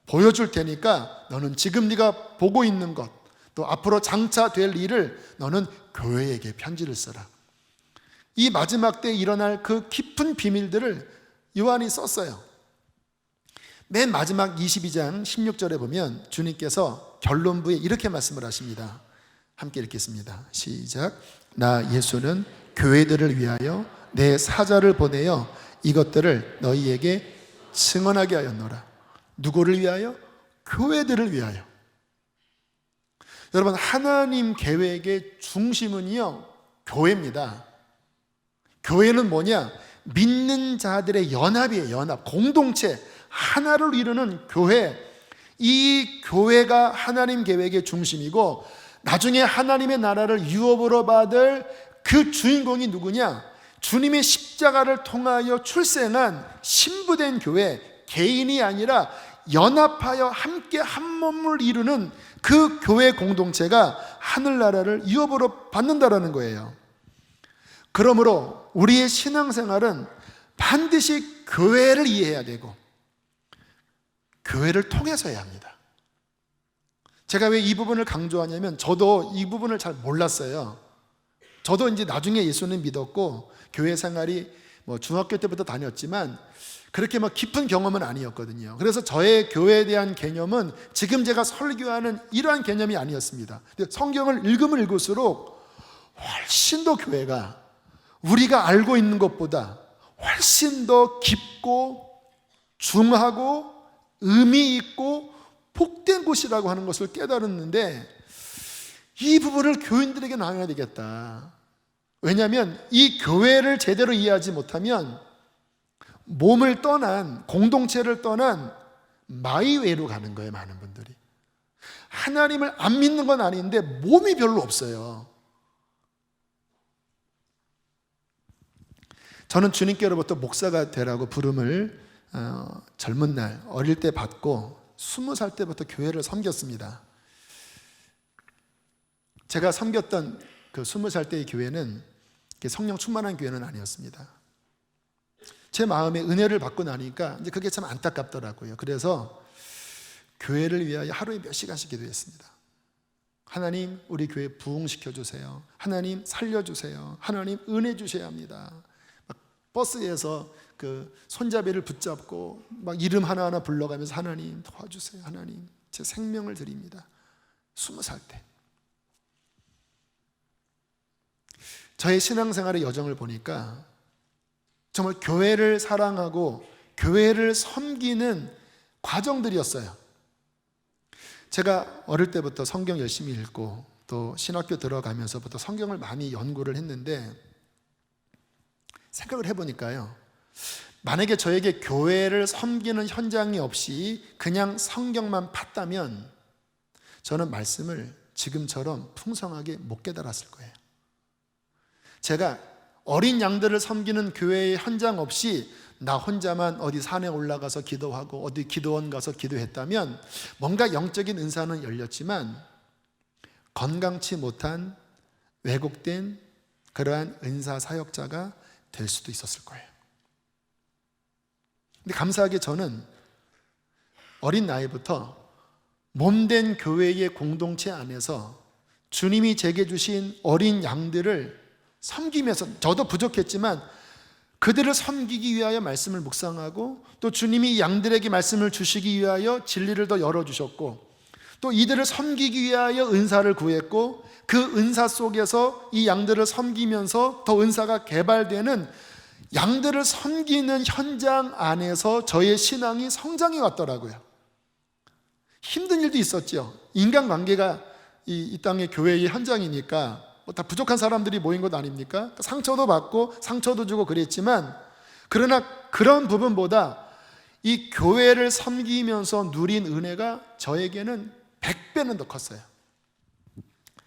Speaker 1: 보여줄 테니까 너는 지금 네가 보고 있는 것, 또 앞으로 장차 될 일을 너는 교회에게 편지를 써라. 이 마지막 때 일어날 그 깊은 비밀들을 요한이 썼어요. 맨 마지막 22장 16절에 보면 주님께서 결론부에 이렇게 말씀을 하십니다. 함께 읽겠습니다. 시작. 나 예수는 교회들을 위하여 내 사자를 보내어 이것들을 너희에게 증언하게 하였노라. 누구를 위하여? 교회들을 위하여. 여러분, 하나님 계획의 중심은요, 교회입니다. 교회는 뭐냐? 믿는 자들의 연합이에요. 연합, 공동체, 하나를 이루는 교회. 이 교회가 하나님 계획의 중심이고 나중에 하나님의 나라를 유업으로 받을 그 주인공이 누구냐? 주님의 십자가를 통하여 출생한 신부된 교회, 개인이 아니라 연합하여 함께 한 몸을 이루는 그 교회 공동체가 하늘나라를 유업으로 받는다라는 거예요. 그러므로 우리의 신앙생활은 반드시 교회를 이해해야 되고 교회를 통해서 해야 합니다. 제가 왜 이 부분을 강조하냐면 저도 이 부분을 잘 몰랐어요. 저도 이제 나중에 예수님 믿었고 교회 생활이 중학교 때부터 다녔지만 그렇게 깊은 경험은 아니었거든요. 그래서 저의 교회에 대한 개념은 지금 제가 설교하는 이러한 개념이 아니었습니다. 근데 성경을 읽으면 읽을수록 훨씬 더 교회가 우리가 알고 있는 것보다 훨씬 더 깊고 중하고 의미 있고 복된 곳이라고 하는 것을 깨달았는데 이 부분을 교인들에게 나눠야 되겠다. 왜냐하면 이 교회를 제대로 이해하지 못하면 몸을 떠난, 공동체를 떠난 마이웨이로 가는 거예요. 많은 분들이 하나님을 안 믿는 건 아닌데 몸이 별로 없어요. 저는 주님께로부터 목사가 되라고 부름을 젊은 날 어릴 때 받고 20살 때부터 교회를 섬겼습니다. 제가 섬겼던 그 20살 때의 교회는 성령 충만한 교회는 아니었습니다. 제 마음에 은혜를 받고 나니까 이제 그게 참 안타깝더라고요. 그래서 교회를 위하여 하루에 몇 시간씩 기도했습니다. 하나님, 우리 교회 부흥시켜 주세요. 하나님, 살려주세요. 하나님, 은혜 주셔야 합니다. 막 버스에서 그 손잡이를 붙잡고 막 이름 하나하나 불러가면서 하나님 도와주세요. 하나님, 제 생명을 드립니다. 20살 때 저의 신앙생활의 여정을 보니까 정말 교회를 사랑하고 교회를 섬기는 과정들이었어요. 제가 어릴 때부터 성경 열심히 읽고 또 신학교 들어가면서부터 성경을 많이 연구를 했는데 생각을 해보니까요, 만약에 저에게 교회를 섬기는 현장이 없이 그냥 성경만 팠다면 저는 말씀을 지금처럼 풍성하게 못 깨달았을 거예요. 제가 어린 양들을 섬기는 교회의 현장 없이 나 혼자만 어디 산에 올라가서 기도하고 어디 기도원 가서 기도했다면 뭔가 영적인 은사는 열렸지만 건강치 못한 왜곡된 그러한 은사 사역자가 될 수도 있었을 거예요. 근데 감사하게 저는 어린 나이부터 몸된 교회의 공동체 안에서 주님이 제게 주신 어린 양들을 섬기면서 저도 부족했지만 그들을 섬기기 위하여 말씀을 묵상하고 또 주님이 양들에게 말씀을 주시기 위하여 진리를 더 열어주셨고 또 이들을 섬기기 위하여 은사를 구했고 그 은사 속에서 이 양들을 섬기면서 더 은사가 개발되는 양들을 섬기는 현장 안에서 저의 신앙이 성장해 왔더라고요. 힘든 일도 있었죠. 인간관계가 이 땅의 교회의 현장이니까 다 부족한 사람들이 모인 것 아닙니까? 상처도 받고 상처도 주고 그랬지만 그러나 그런 부분보다 이 교회를 섬기면서 누린 은혜가 저에게는 100배는 더 컸어요.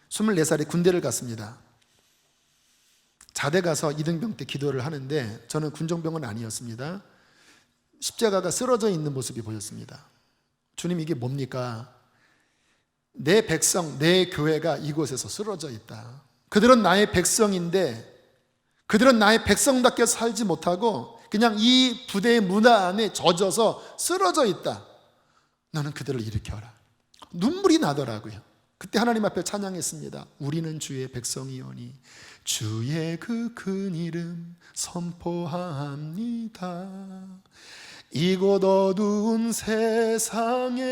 Speaker 1: 24살에 군대를 갔습니다. 자대 가서 이등병 때 기도를 하는데 저는 군종병은 아니었습니다. 십자가가 쓰러져 있는 모습이 보였습니다. 주님, 이게 뭡니까? 내 백성, 내 교회가 이곳에서 쓰러져 있다. 그들은 나의 백성인데 그들은 나의 백성답게 살지 못하고 그냥 이 부대의 문화 안에 젖어서 쓰러져 있다. 너는 그들을 일으켜라. 눈물이 나더라고요. 그때 하나님 앞에 찬양했습니다. 우리는 주의 백성이오니 주의 그 큰 이름 선포합니다. 이곳 어두운 세상에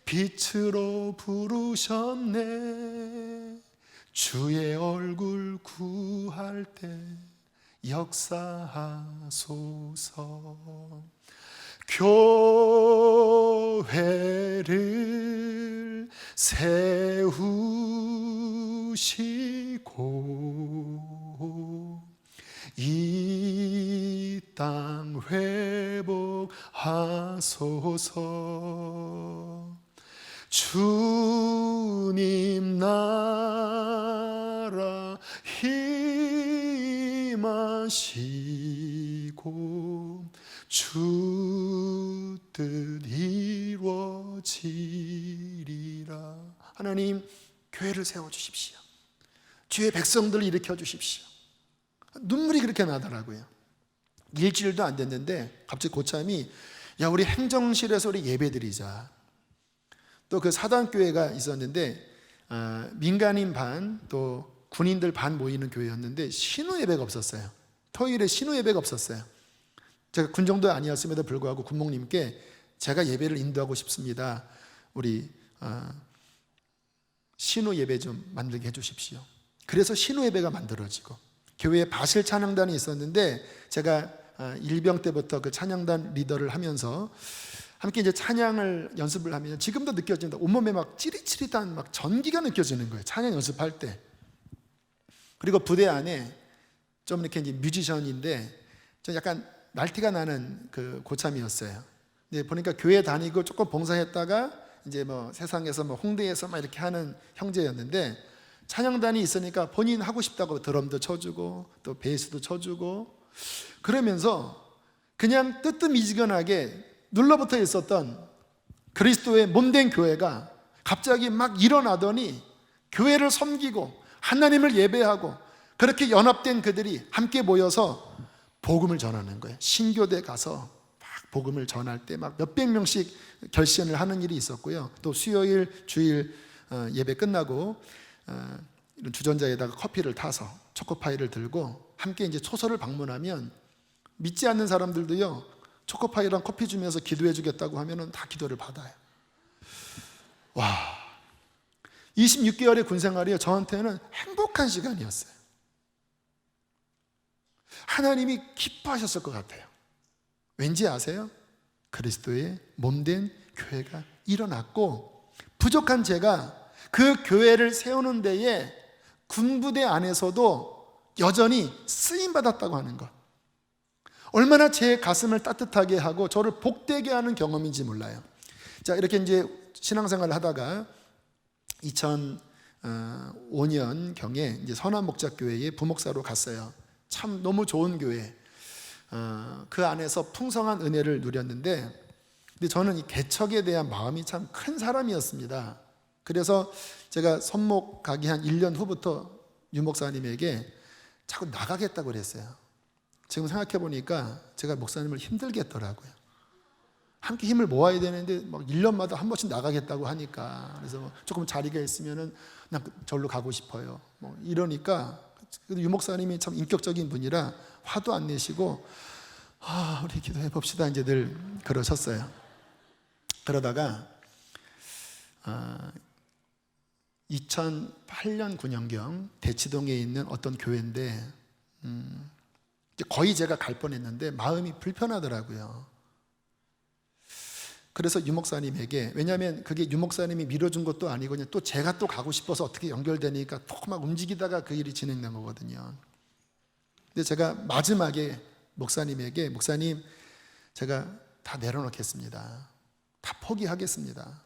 Speaker 1: 빛으로 부르셨네. 주의 얼굴 구할 때 역사하소서. 교회를 세우시고 이 땅 회복하소서. 주님 나라 힘하시고 주 뜻 이루어지리라. 하나님, 교회를 세워주십시오. 주의 백성들을 일으켜 주십시오. 눈물이 그렇게 나더라고요. 일주일도 안 됐는데 갑자기 고참이 야, 우리 행정실에서 우리 예배드리자. 또 그 사단교회가 있었는데 민간인 반 또 군인들 반 모이는 교회였는데 신우 예배가 없었어요. 토요일에 신우 예배가 없었어요. 제가 군정도 아니었음에도 불구하고 군목님께 제가 예배를 인도하고 싶습니다. 우리 신우 예배 좀 만들게 해주십시오. 그래서 신우 예배가 만들어지고 교회에 바실 찬양단이 있었는데 제가 일병 때부터 그 찬양단 리더를 하면서 함께 이제 찬양을 연습을 하면 지금도 느껴집니다. 온몸에 막 찌릿찌릿한 막 전기가 느껴지는 거예요. 찬양 연습할 때. 그리고 부대 안에 좀 이렇게 이제 뮤지션인데 좀 약간 날티가 나는 그 고참이었어요. 근데 보니까 교회 다니고 조금 봉사했다가 이제 뭐 세상에서 뭐 홍대에서 막 이렇게 하는 형제였는데 찬양단이 있으니까 본인 하고 싶다고 드럼도 쳐주고 또 베이스도 쳐주고 그러면서 그냥 뜨뜻미지근하게 눌러붙어 있었던 그리스도의 몸된 교회가 갑자기 막 일어나더니 교회를 섬기고 하나님을 예배하고 그렇게 연합된 그들이 함께 모여서 복음을 전하는 거예요. 신교대 가서 막 복음을 전할 때 막 몇백 명씩 결신을 하는 일이 있었고요. 또 수요일, 주일 예배 끝나고 이런 주전자에다가 커피를 타서 초코파이를 들고 함께 이제 초소를 방문하면 믿지 않는 사람들도요, 초코파이랑 커피 주면서 기도해 주겠다고 하면은 다 기도를 받아요. 와, 26개월의 군생활이요, 저한테는 행복한 시간이었어요. 하나님이 기뻐하셨을 것 같아요. 왠지 아세요? 그리스도의 몸된 교회가 일어났고 부족한 제가 그 교회를 세우는 데에 군부대 안에서도 여전히 쓰임받았다고 하는 것, 얼마나 제 가슴을 따뜻하게 하고 저를 복되게 하는 경험인지 몰라요. 자, 이렇게 이제 신앙생활을 하다가 2005년경에 이제 선한목자교회에 부목사로 갔어요. 참 너무 좋은 교회, 그 안에서 풍성한 은혜를 누렸는데, 근데 저는 이 개척에 대한 마음이 참 큰 사람이었습니다. 그래서 제가 선목 가기 한 1년 후부터 유 목사님에게 자꾸 나가겠다고 그랬어요. 지금 생각해 보니까 제가 목사님을 힘들게 했더라고요. 함께 힘을 모아야 되는데 막 1년마다 한 번씩 나가겠다고 하니까, 그래서 뭐 조금 자리가 있으면은 난 절로 가고 싶어요. 뭐 이러니까 유 목사님이 참 인격적인 분이라 화도 안 내시고 우리 기도해 봅시다 이제 늘 그러셨어요. 그러다가 2008년 9년경 대치동에 있는 어떤 교회인데 거의 제가 갈 뻔했는데 마음이 불편하더라고요. 그래서 유 목사님에게, 왜냐하면 그게 유 목사님이 밀어준 것도 아니고 그냥 또 제가 또 가고 싶어서 어떻게 연결되니까 또 막 움직이다가 그 일이 진행된 거거든요. 근데 제가 마지막에 목사님에게, 목사님 제가 다 내려놓겠습니다, 다 포기하겠습니다.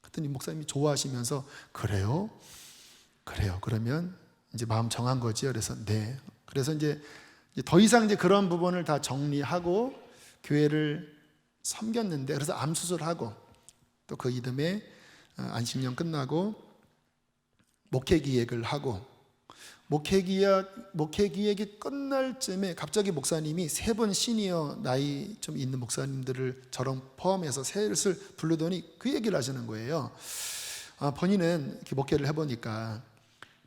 Speaker 1: 그랬더니 목사님이 좋아하시면서 그래요? 그러면 이제 마음 정한 거지요. 그래서 네. 그래서 이제 더 이상 이제 그런 부분을 다 정리하고 교회를 섬겼는데, 그래서 암 수술하고 또 그 이듬해 안식년 끝나고 목회 기획을 하고 목회 기획이 끝날 쯤에 갑자기 목사님이 세 분 시니어 나이 좀 있는 목사님들을 저랑 포함해서 셋을 부르더니 그 얘기를 하시는 거예요. 본인은 이렇게 목회를 해보니까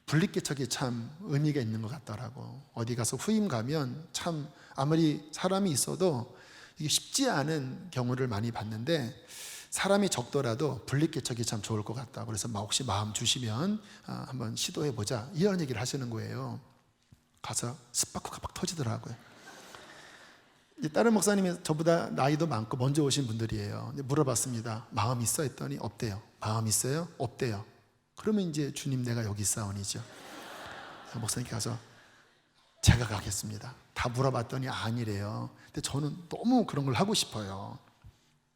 Speaker 1: 분립개척이 참 의미가 있는 것 같더라고. 어디 가서 후임 가면 참 아무리 사람이 있어도 이게 쉽지 않은 경우를 많이 봤는데 사람이 적더라도 분립개척이 참 좋을 것 같다. 그래서 혹시 마음 주시면 한번 시도해보자, 이런 얘기를 하시는 거예요. 가서 스파크가 막 터지더라고요. 다른 목사님이 저보다 나이도 많고 먼저 오신 분들이에요. 물어봤습니다. 마음 있어? 했더니 없대요. 마음 있어요? 없대요. 그러면 이제 주님 내가 여기 있사오니죠. 목사님께 가서 제가 가겠습니다. 다 물어봤더니 아니래요. 근데 저는 너무 그런 걸 하고 싶어요.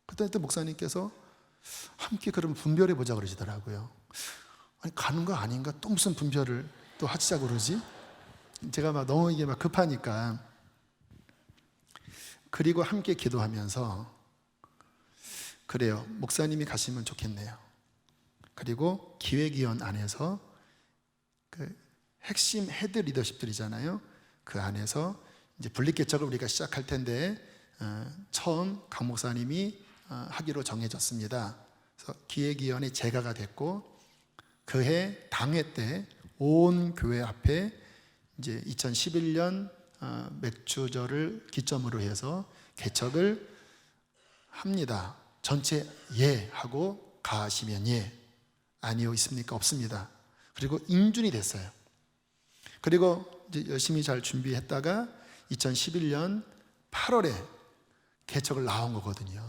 Speaker 1: 그때 또 목사님께서 함께 그럼 분별해 보자 그러시더라고요. 아니 가는 거 아닌가? 또 무슨 분별을 또 하시자고 그러지? 제가 막 너무 이게 막 급하니까. 그리고 함께 기도하면서 그래요, 목사님이 가시면 좋겠네요. 그리고 기획위원 안에서 그 핵심 헤드 리더십들이잖아요. 그 안에서 이제 분립개척을 우리가 시작할 텐데 처음 강 목사님이 하기로 정해졌습니다. 그래서 기획위원회 제가가 됐고 그해 당회 때 온 교회 앞에 이제 2011년 맥주절을 기점으로 해서 개척을 합니다. 전체 예 하고 가시면 예, 아니요 있습니까? 없습니다. 그리고 인준이 됐어요. 그리고 이제 열심히 잘 준비했다가 2011년 8월에 개척을 나온 거거든요.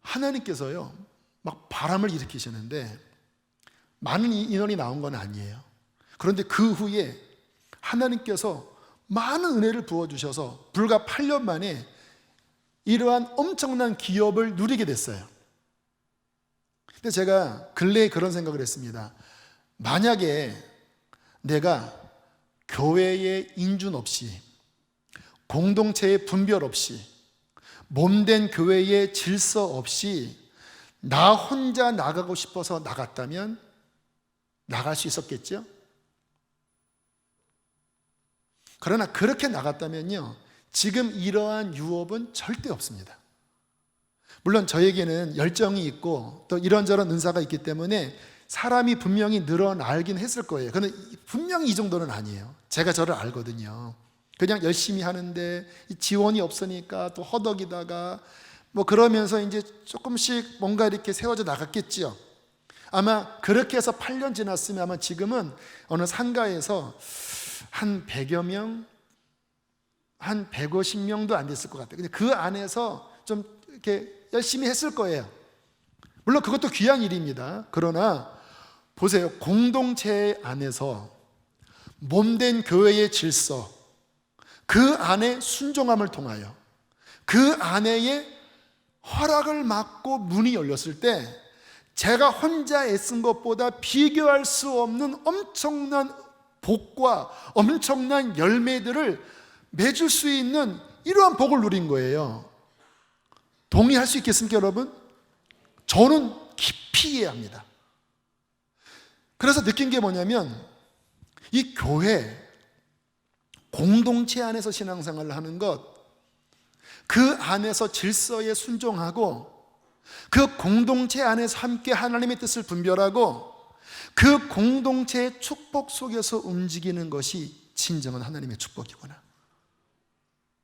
Speaker 1: 하나님께서요 막 바람을 일으키시는데 많은 인원이 나온 건 아니에요. 그런데 그 후에 하나님께서 많은 은혜를 부어주셔서 불과 8년 만에 이러한 엄청난 기업을 누리게 됐어요. 근데 제가 근래에 그런 생각을 했습니다. 만약에 내가 교회의 인준 없이, 공동체의 분별 없이, 몸된 교회의 질서 없이 나 혼자 나가고 싶어서 나갔다면 나갈 수 있었겠죠? 그러나 그렇게 나갔다면요, 지금 이러한 유업은 절대 없습니다. 물론 저에게는 열정이 있고 또 이런저런 은사가 있기 때문에 사람이 분명히 늘어나긴 했을 거예요. 그런데 분명히 이 정도는 아니에요. 제가 저를 알거든요. 그냥 열심히 하는데 지원이 없으니까 또 허덕이다가 뭐 그러면서 이제 조금씩 뭔가 이렇게 세워져 나갔겠지요. 아마 그렇게 해서 8년 지났으면 아마 지금은 어느 상가에서 한 100여 명, 한 150명도 안 됐을 것 같아요. 근데 그 안에서 좀 이렇게 열심히 했을 거예요. 물론 그것도 귀한 일입니다. 그러나 보세요. 공동체 안에서 몸된 교회의 질서, 그 안에 순종함을 통하여 그 안에의 허락을 받고 문이 열렸을 때 제가 혼자 애쓴 것보다 비교할 수 없는 엄청난 복과 엄청난 열매들을 맺을 수 있는 이러한 복을 누린 거예요. 동의할 수 있겠습니까, 여러분? 저는 깊이 이해합니다. 그래서 느낀 게 뭐냐면 이 교회 공동체 안에서 신앙생활을 하는 것, 그 안에서 질서에 순종하고 그 공동체 안에서 함께 하나님의 뜻을 분별하고 그 공동체의 축복 속에서 움직이는 것이 진정한 하나님의 축복이구나.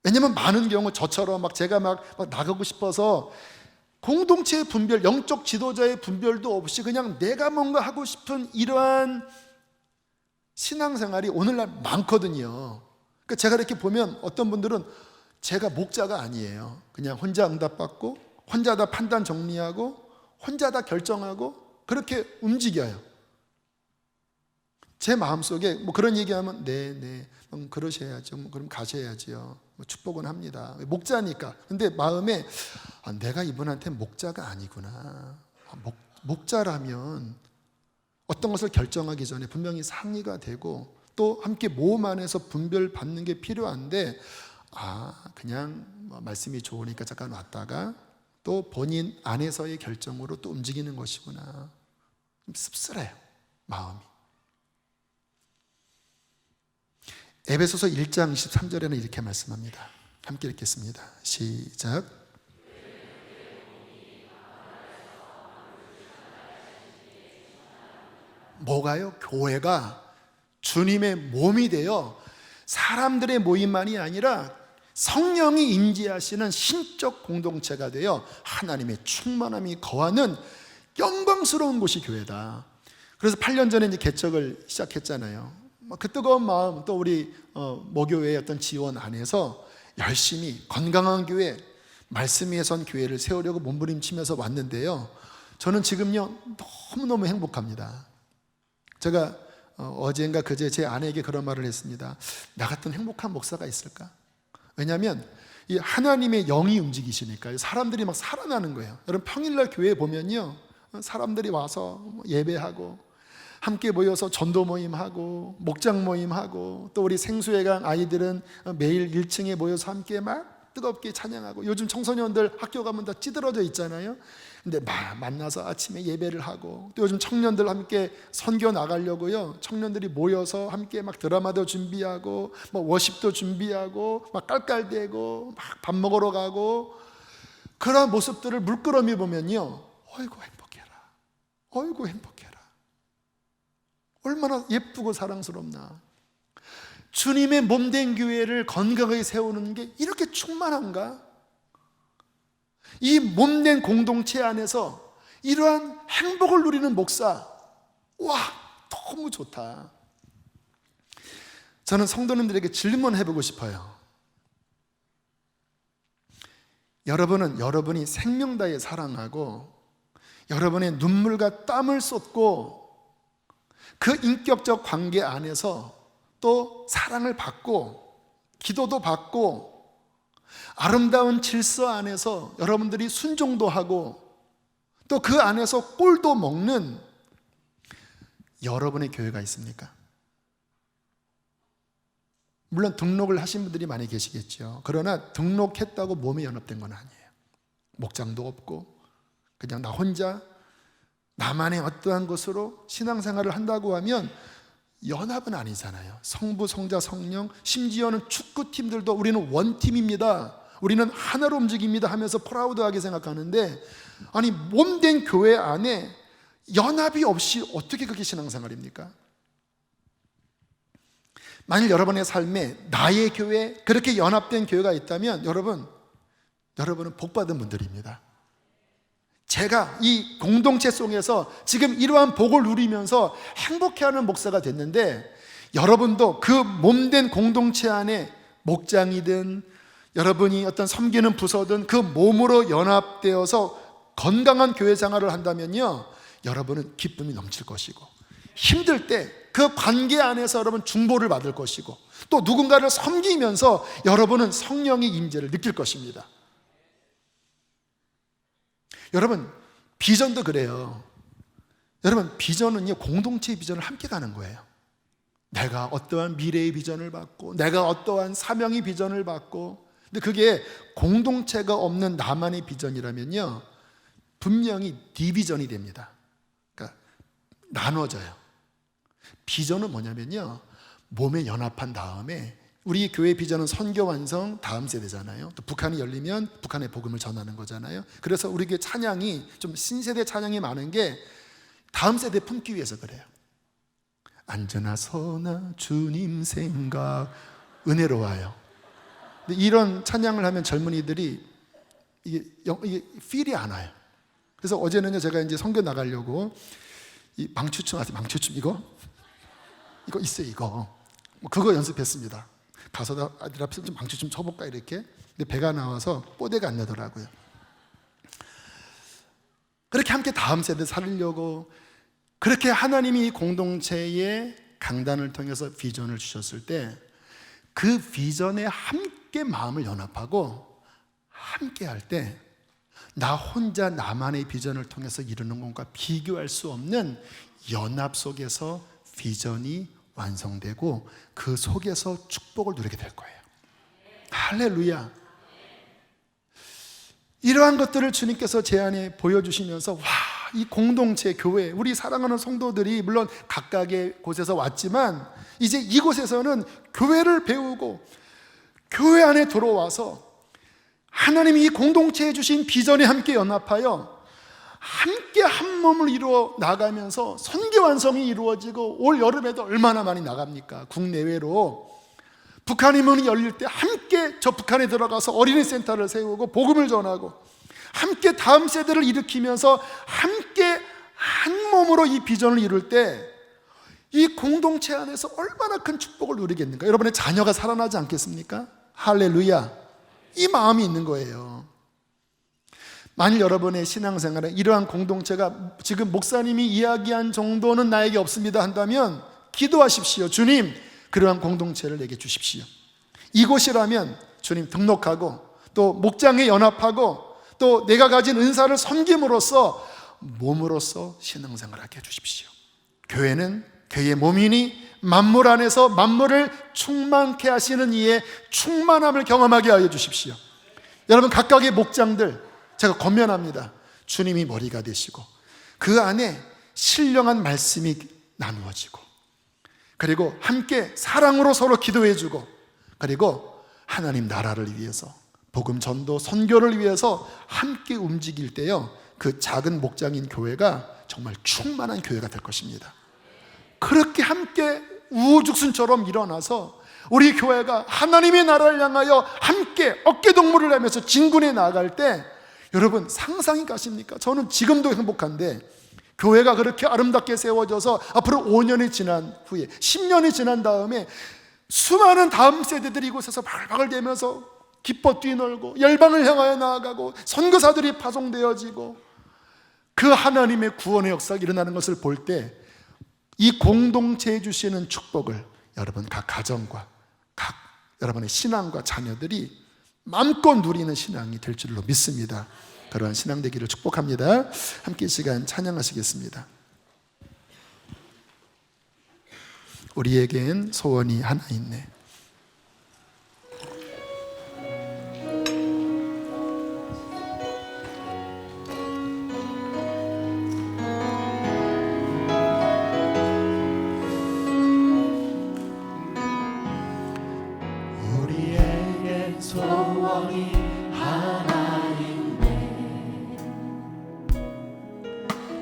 Speaker 1: 왜냐면 많은 경우 저처럼 막 제가 막 나가고 싶어서 공동체의 분별, 영적 지도자의 분별도 없이 그냥 내가 뭔가 하고 싶은 이러한 신앙생활이 오늘날 많거든요. 그러니까 제가 이렇게 보면 어떤 분들은 제가 목자가 아니에요. 그냥 혼자 응답받고 혼자 다 판단 정리하고 혼자 다 결정하고 그렇게 움직여요. 제 마음속에 뭐 그런 얘기하면 네, 그러셔야죠. 그럼 가셔야지요. 축복은 합니다. 목자니까. 근데 마음에 내가 이분한테 목자가 아니구나. 목자라면 어떤 것을 결정하기 전에 분명히 상의가 되고 또 함께 모험 안에서 분별받는 게 필요한데 그냥 말씀이 좋으니까 잠깐 왔다가 또 본인 안에서의 결정으로 또 움직이는 것이구나. 좀 씁쓸해요, 마음이. 에베소서 1장 23절에는 이렇게 말씀합니다. 함께 읽겠습니다. 시작. 뭐가요? 교회가 주님의 몸이 되어 사람들의 모임만이 아니라 성령이 임재하시는 신적 공동체가 되어 하나님의 충만함이 거하는 영광스러운 곳이 교회다. 그래서 8년 전에 이제 개척을 시작했잖아요. 그 뜨거운 마음, 또 우리 모교회의 어떤 지원 안에서 열심히 건강한 교회, 말씀 위에 선 교회를 세우려고 몸부림치면서 왔는데요. 저는 지금요 너무너무 행복합니다. 제가 어젠가 그제 제 아내에게 그런 말을 했습니다. 나 같은 행복한 목사가 있을까? 왜냐하면 이 하나님의 영이 움직이시니까 사람들이 막 살아나는 거예요. 여러분 평일날 교회에 보면요, 사람들이 와서 예배하고 함께 모여서 전도 모임하고 목장 모임하고 또 우리 생수회관 아이들은 매일 1층에 모여서 함께 막 뜨겁게 찬양하고, 요즘 청소년들 학교 가면 다 찌들어져 있잖아요. 근데 만나서 아침에 예배를 하고, 또 요즘 청년들 함께 선교 나가려고요, 청년들이 모여서 함께 막 드라마도 준비하고 뭐 워십도 준비하고 막 깔깔대고 막 밥 먹으러 가고, 그런 모습들을 물끄러미 보면요, 어이구 행복해라, 어이구 행복해라, 얼마나 예쁘고 사랑스럽나. 주님의 몸된 교회를 건강하게 세우는 게 이렇게 충만한가? 이 몸된 공동체 안에서 이러한 행복을 누리는 목사, 와, 너무 좋다. 저는 성도님들에게 질문해보고 싶어요. 여러분은 여러분이 생명 다해 사랑하고 여러분의 눈물과 땀을 쏟고 그 인격적 관계 안에서 또 사랑을 받고 기도도 받고 아름다운 질서 안에서 여러분들이 순종도 하고 또 그 안에서 꼴도 먹는 여러분의 교회가 있습니까? 물론 등록을 하신 분들이 많이 계시겠죠. 그러나 등록했다고 몸에 연합된 건 아니에요. 목장도 없고 그냥 나 혼자 나만의 어떠한 것으로 신앙생활을 한다고 하면 연합은 아니잖아요. 성부, 성자, 성령, 심지어는 축구팀들도 우리는 원팀입니다, 우리는 하나로 움직입니다 하면서 프라우드하게 생각하는데, 아니 몸된 교회 안에 연합이 없이 어떻게 그게 신앙생활입니까? 만일 여러분의 삶에 나의 교회, 그렇게 연합된 교회가 있다면 여러분은 복받은 분들입니다. 제가 이 공동체 속에서 지금 이러한 복을 누리면서 행복해하는 목사가 됐는데, 여러분도 그 몸된 공동체 안에 목장이든 여러분이 어떤 섬기는 부서든 그 몸으로 연합되어서 건강한 교회 생활을 한다면요, 여러분은 기쁨이 넘칠 것이고 힘들 때 그 관계 안에서 여러분 중보를 받을 것이고 또 누군가를 섬기면서 여러분은 성령의 임재를 느낄 것입니다. 여러분 비전도 그래요. 여러분 비전은요, 공동체의 비전을 함께 가는 거예요. 내가 어떠한 미래의 비전을 받고 내가 어떠한 사명의 비전을 받고, 근데 그게 공동체가 없는 나만의 비전이라면요 분명히 디비전이 됩니다. 그러니까 나눠져요. 비전은 뭐냐면요, 몸에 연합한 다음에 우리 교회 비전은 선교 완성 다음 세대잖아요. 또 북한이 열리면 북한의 복음을 전하는 거잖아요. 그래서 우리 교회 찬양이 좀 신세대 찬양이 많은 게 다음 세대 품기 위해서 그래요. 안전하 서나 주님 생각 은혜로워요. 근데 이런 찬양을 하면 젊은이들이 이게 필이 안 와요. 그래서 어제는요, 제가 이제 선교 나가려고 이 망추춤 아세요? 망추춤 이거 있어요. 이거 그거 연습했습니다. 가서 아들 앞에서 좀 망치 좀 쳐볼까 이렇게. 근데 배가 나와서 뽀대가 안 나더라고요. 그렇게 함께 다음 세대 살리려고 그렇게 하나님이 공동체의 강단을 통해서 비전을 주셨을 때 그 비전에 함께 마음을 연합하고 함께 할 때 나 혼자 나만의 비전을 통해서 이루는 것과 비교할 수 없는 연합 속에서 비전이 완성되고 그 속에서 축복을 누리게 될 거예요. 할렐루야. 이러한 것들을 주님께서 제 안에 보여주시면서 이 공동체 교회, 우리 사랑하는 성도들이 물론 각각의 곳에서 왔지만 이제 이곳에서는 교회를 배우고 교회 안에 들어와서 하나님이 이 공동체에 주신 비전에 함께 연합하여 함께 한 몸을 이루어 나가면서 선교 완성이 이루어지고, 올 여름에도 얼마나 많이 나갑니까? 국내외로 북한의 문이 열릴 때 함께 저 북한에 들어가서 어린이 센터를 세우고 복음을 전하고 함께 다음 세대를 일으키면서 함께 한 몸으로 이 비전을 이룰 때 이 공동체 안에서 얼마나 큰 축복을 누리겠는가? 여러분의 자녀가 살아나지 않겠습니까? 할렐루야. 이 마음이 있는 거예요. 만일 여러분의 신앙생활에 이러한 공동체가 지금 목사님이 이야기한 정도는 나에게 없습니다 한다면 기도하십시오. 주님, 그러한 공동체를 내게 주십시오. 이곳이라면 주님 등록하고 또 목장에 연합하고 또 내가 가진 은사를 섬김으로써 몸으로써 신앙생활하게 해주십시오. 교회는 그의 몸이니 만물 안에서 만물을 충만케 하시는 이의 충만함을 경험하게 하여 주십시오. 여러분 각각의 목장들 제가 권면합니다. 주님이 머리가 되시고 그 안에 신령한 말씀이 나누어지고, 그리고 함께 사랑으로 서로 기도해주고, 그리고 하나님 나라를 위해서 복음 전도 선교를 위해서 함께 움직일 때요, 그 작은 목장인 교회가 정말 충만한 교회가 될 것입니다. 그렇게 함께 우후죽순처럼 일어나서 우리 교회가 하나님의 나라를 향하여 함께 어깨동무를 하면서 진군해 나아갈 때 여러분 상상이 가십니까? 저는 지금도 행복한데 교회가 그렇게 아름답게 세워져서 앞으로 5년이 지난 후에 10년이 지난 다음에 수많은 다음 세대들이 이곳에서 바글바글 대면서 기뻐 뛰놀고 열방을 향하여 나아가고 선교사들이 파송되어지고 그 하나님의 구원의 역사가 일어나는 것을 볼 때 이 공동체에 주시는 축복을 여러분 각 가정과 각 여러분의 신앙과 자녀들이 마음껏 누리는 신앙이 될 줄로 믿습니다. 그러한 신앙 되기를 축복합니다. 함께 이 시간 찬양하시겠습니다. 우리에겐 소원이 하나 있네.
Speaker 3: 우리에겐 소원이 하나 있네.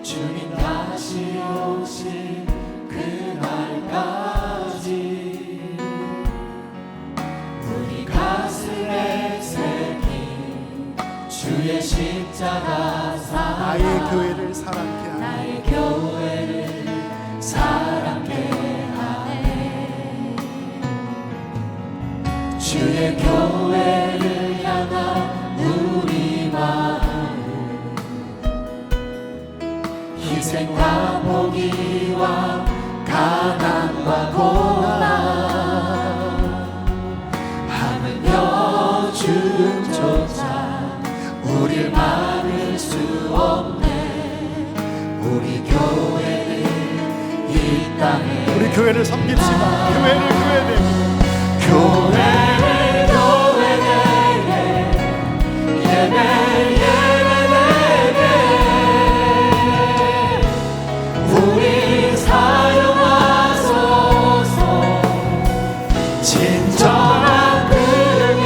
Speaker 3: 주님 다시 오실 그날까지 우리 가슴에 새긴 주의 십자가
Speaker 1: 나의 교회를 사랑케 하네.
Speaker 3: 나의 교회를 사랑케 하네. 주의 교회를 향한 우리 마음 희생과 포기와 가난과 고난 하물며 주조차 우릴 막을 수 없네. 우리 교회를 이 땅에
Speaker 1: 우리 교회를 섬깁시다. 교회를 교회되게
Speaker 3: 교회를 교회되게 예배 예배되게 우리 사용하소서. 진정한 그의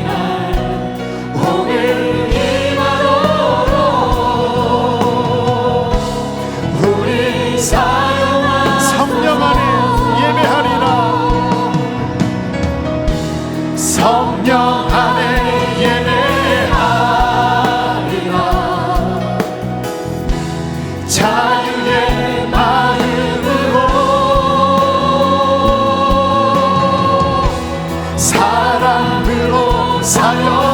Speaker 3: 날 오길 희망으로 우리
Speaker 1: 성령 안에 예배하리라.
Speaker 3: 성령 안에 예배하리라. 자유의 마음으로 사랑으로 사역하리라.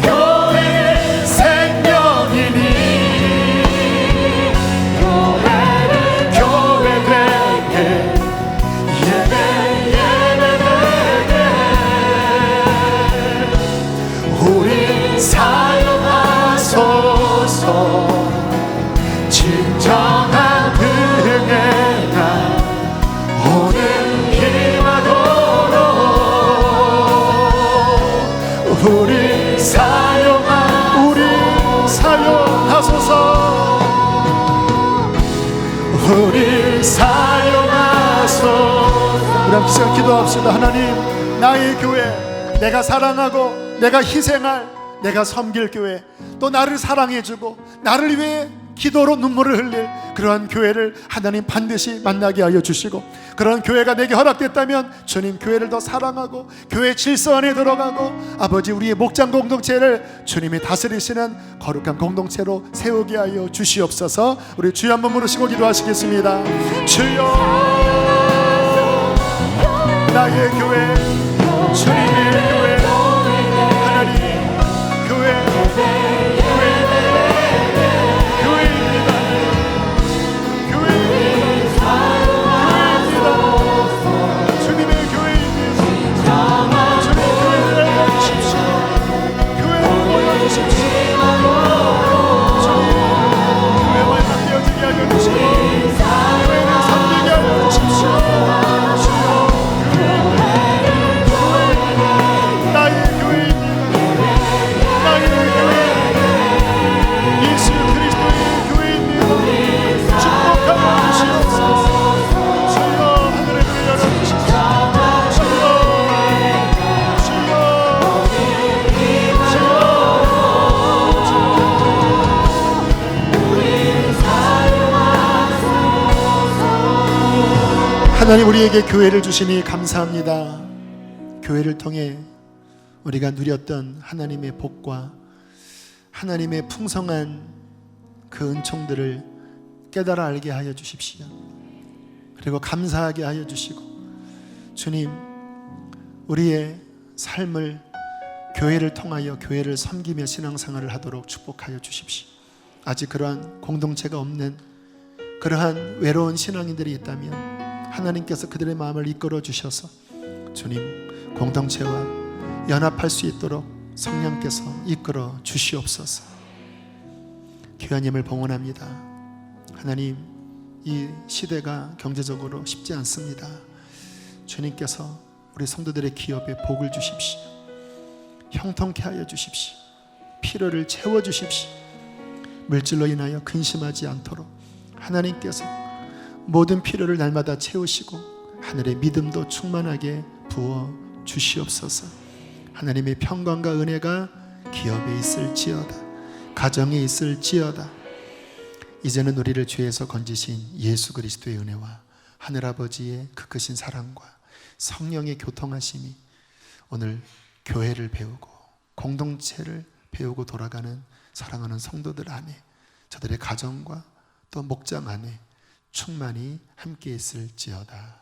Speaker 3: 교회는 생명이니 교회를 교회되게 예배 예배되게 우리 사용하소서. 진정한 그의 날 오늘 희망으로 우리
Speaker 1: 사용하소서.
Speaker 3: 우리 사용하소서.
Speaker 1: 우리 함께 시간 기도합시다. 하나님, 나의 교회, 내가 사랑하고 내가 희생할, 내가 섬길 교회, 또 나를 사랑해주고 나를 위해 기도로 눈물을 흘릴 그러한 교회를 하나님 반드시 만나게 하여 주시고, 그런 교회가 내게 허락됐다면 주님 교회를 더 사랑하고 교회 질서 안에 들어가고 아버지 우리의 목장 공동체를 주님이 다스리시는 거룩한 공동체로 세우게 하여 주시옵소서. 우리 주여 한번 부르시고 기도하시겠습니다. 주여, 나의 교회, 주님의 교회, 하나님 교회, 교회입니다. 교회입니다. 주님의 교회입니다. 주님의 교회를 알려주십시오. 교회를 보여주십시오. 주님, 교회와 함께하게 하여 주시고 교회를 섬기게 하여 주십시오. 나의 교회입니다. 나의 교회, 예수 그리스도의 교회입니다. 축복하여 주시옵소서. 주여, 하늘의 문을 열어주십시오. 주여, 주여, 하나님, 우리에게 교회를 주시니 감사합니다. 교회를 통해 우리가 누렸던 하나님의 복과 하나님의 풍성한 그 은총들을 깨달아 알게 하여 주십시오. 그리고 감사하게 하여 주시고 주님, 우리의 삶을 교회를 통하여 교회를 섬기며 신앙생활을 하도록 축복하여 주십시오. 아직 그러한 공동체가 없는 그러한 외로운 신앙인들이 있다면 하나님께서 그들의 마음을 이끌어 주셔서 주님, 공동체와 연합할 수 있도록 성령께서 이끌어 주시옵소서. 귀하님을 봉헌합니다. 하나님, 이 시대가 경제적으로 쉽지 않습니다. 주님께서 우리 성도들의 기업에 복을 주십시오. 형통케 하여 주십시오. 필요를 채워 주십시오. 물질로 인하여 근심하지 않도록 하나님께서 모든 필요를 날마다 채우시고 하늘의 믿음도 충만하게 부어 주시옵소서. 하나님의 평강과 은혜가 기업에 있을지어다, 가정에 있을지어다. 이제는 우리를 죄에서 건지신 예수 그리스도의 은혜와 하늘아버지의 그 크신 사랑과 성령의 교통하심이 오늘 교회를 배우고 공동체를 배우고 돌아가는 사랑하는 성도들 안에, 저들의 가정과 또 목장 안에 충만히 함께 있을지어다.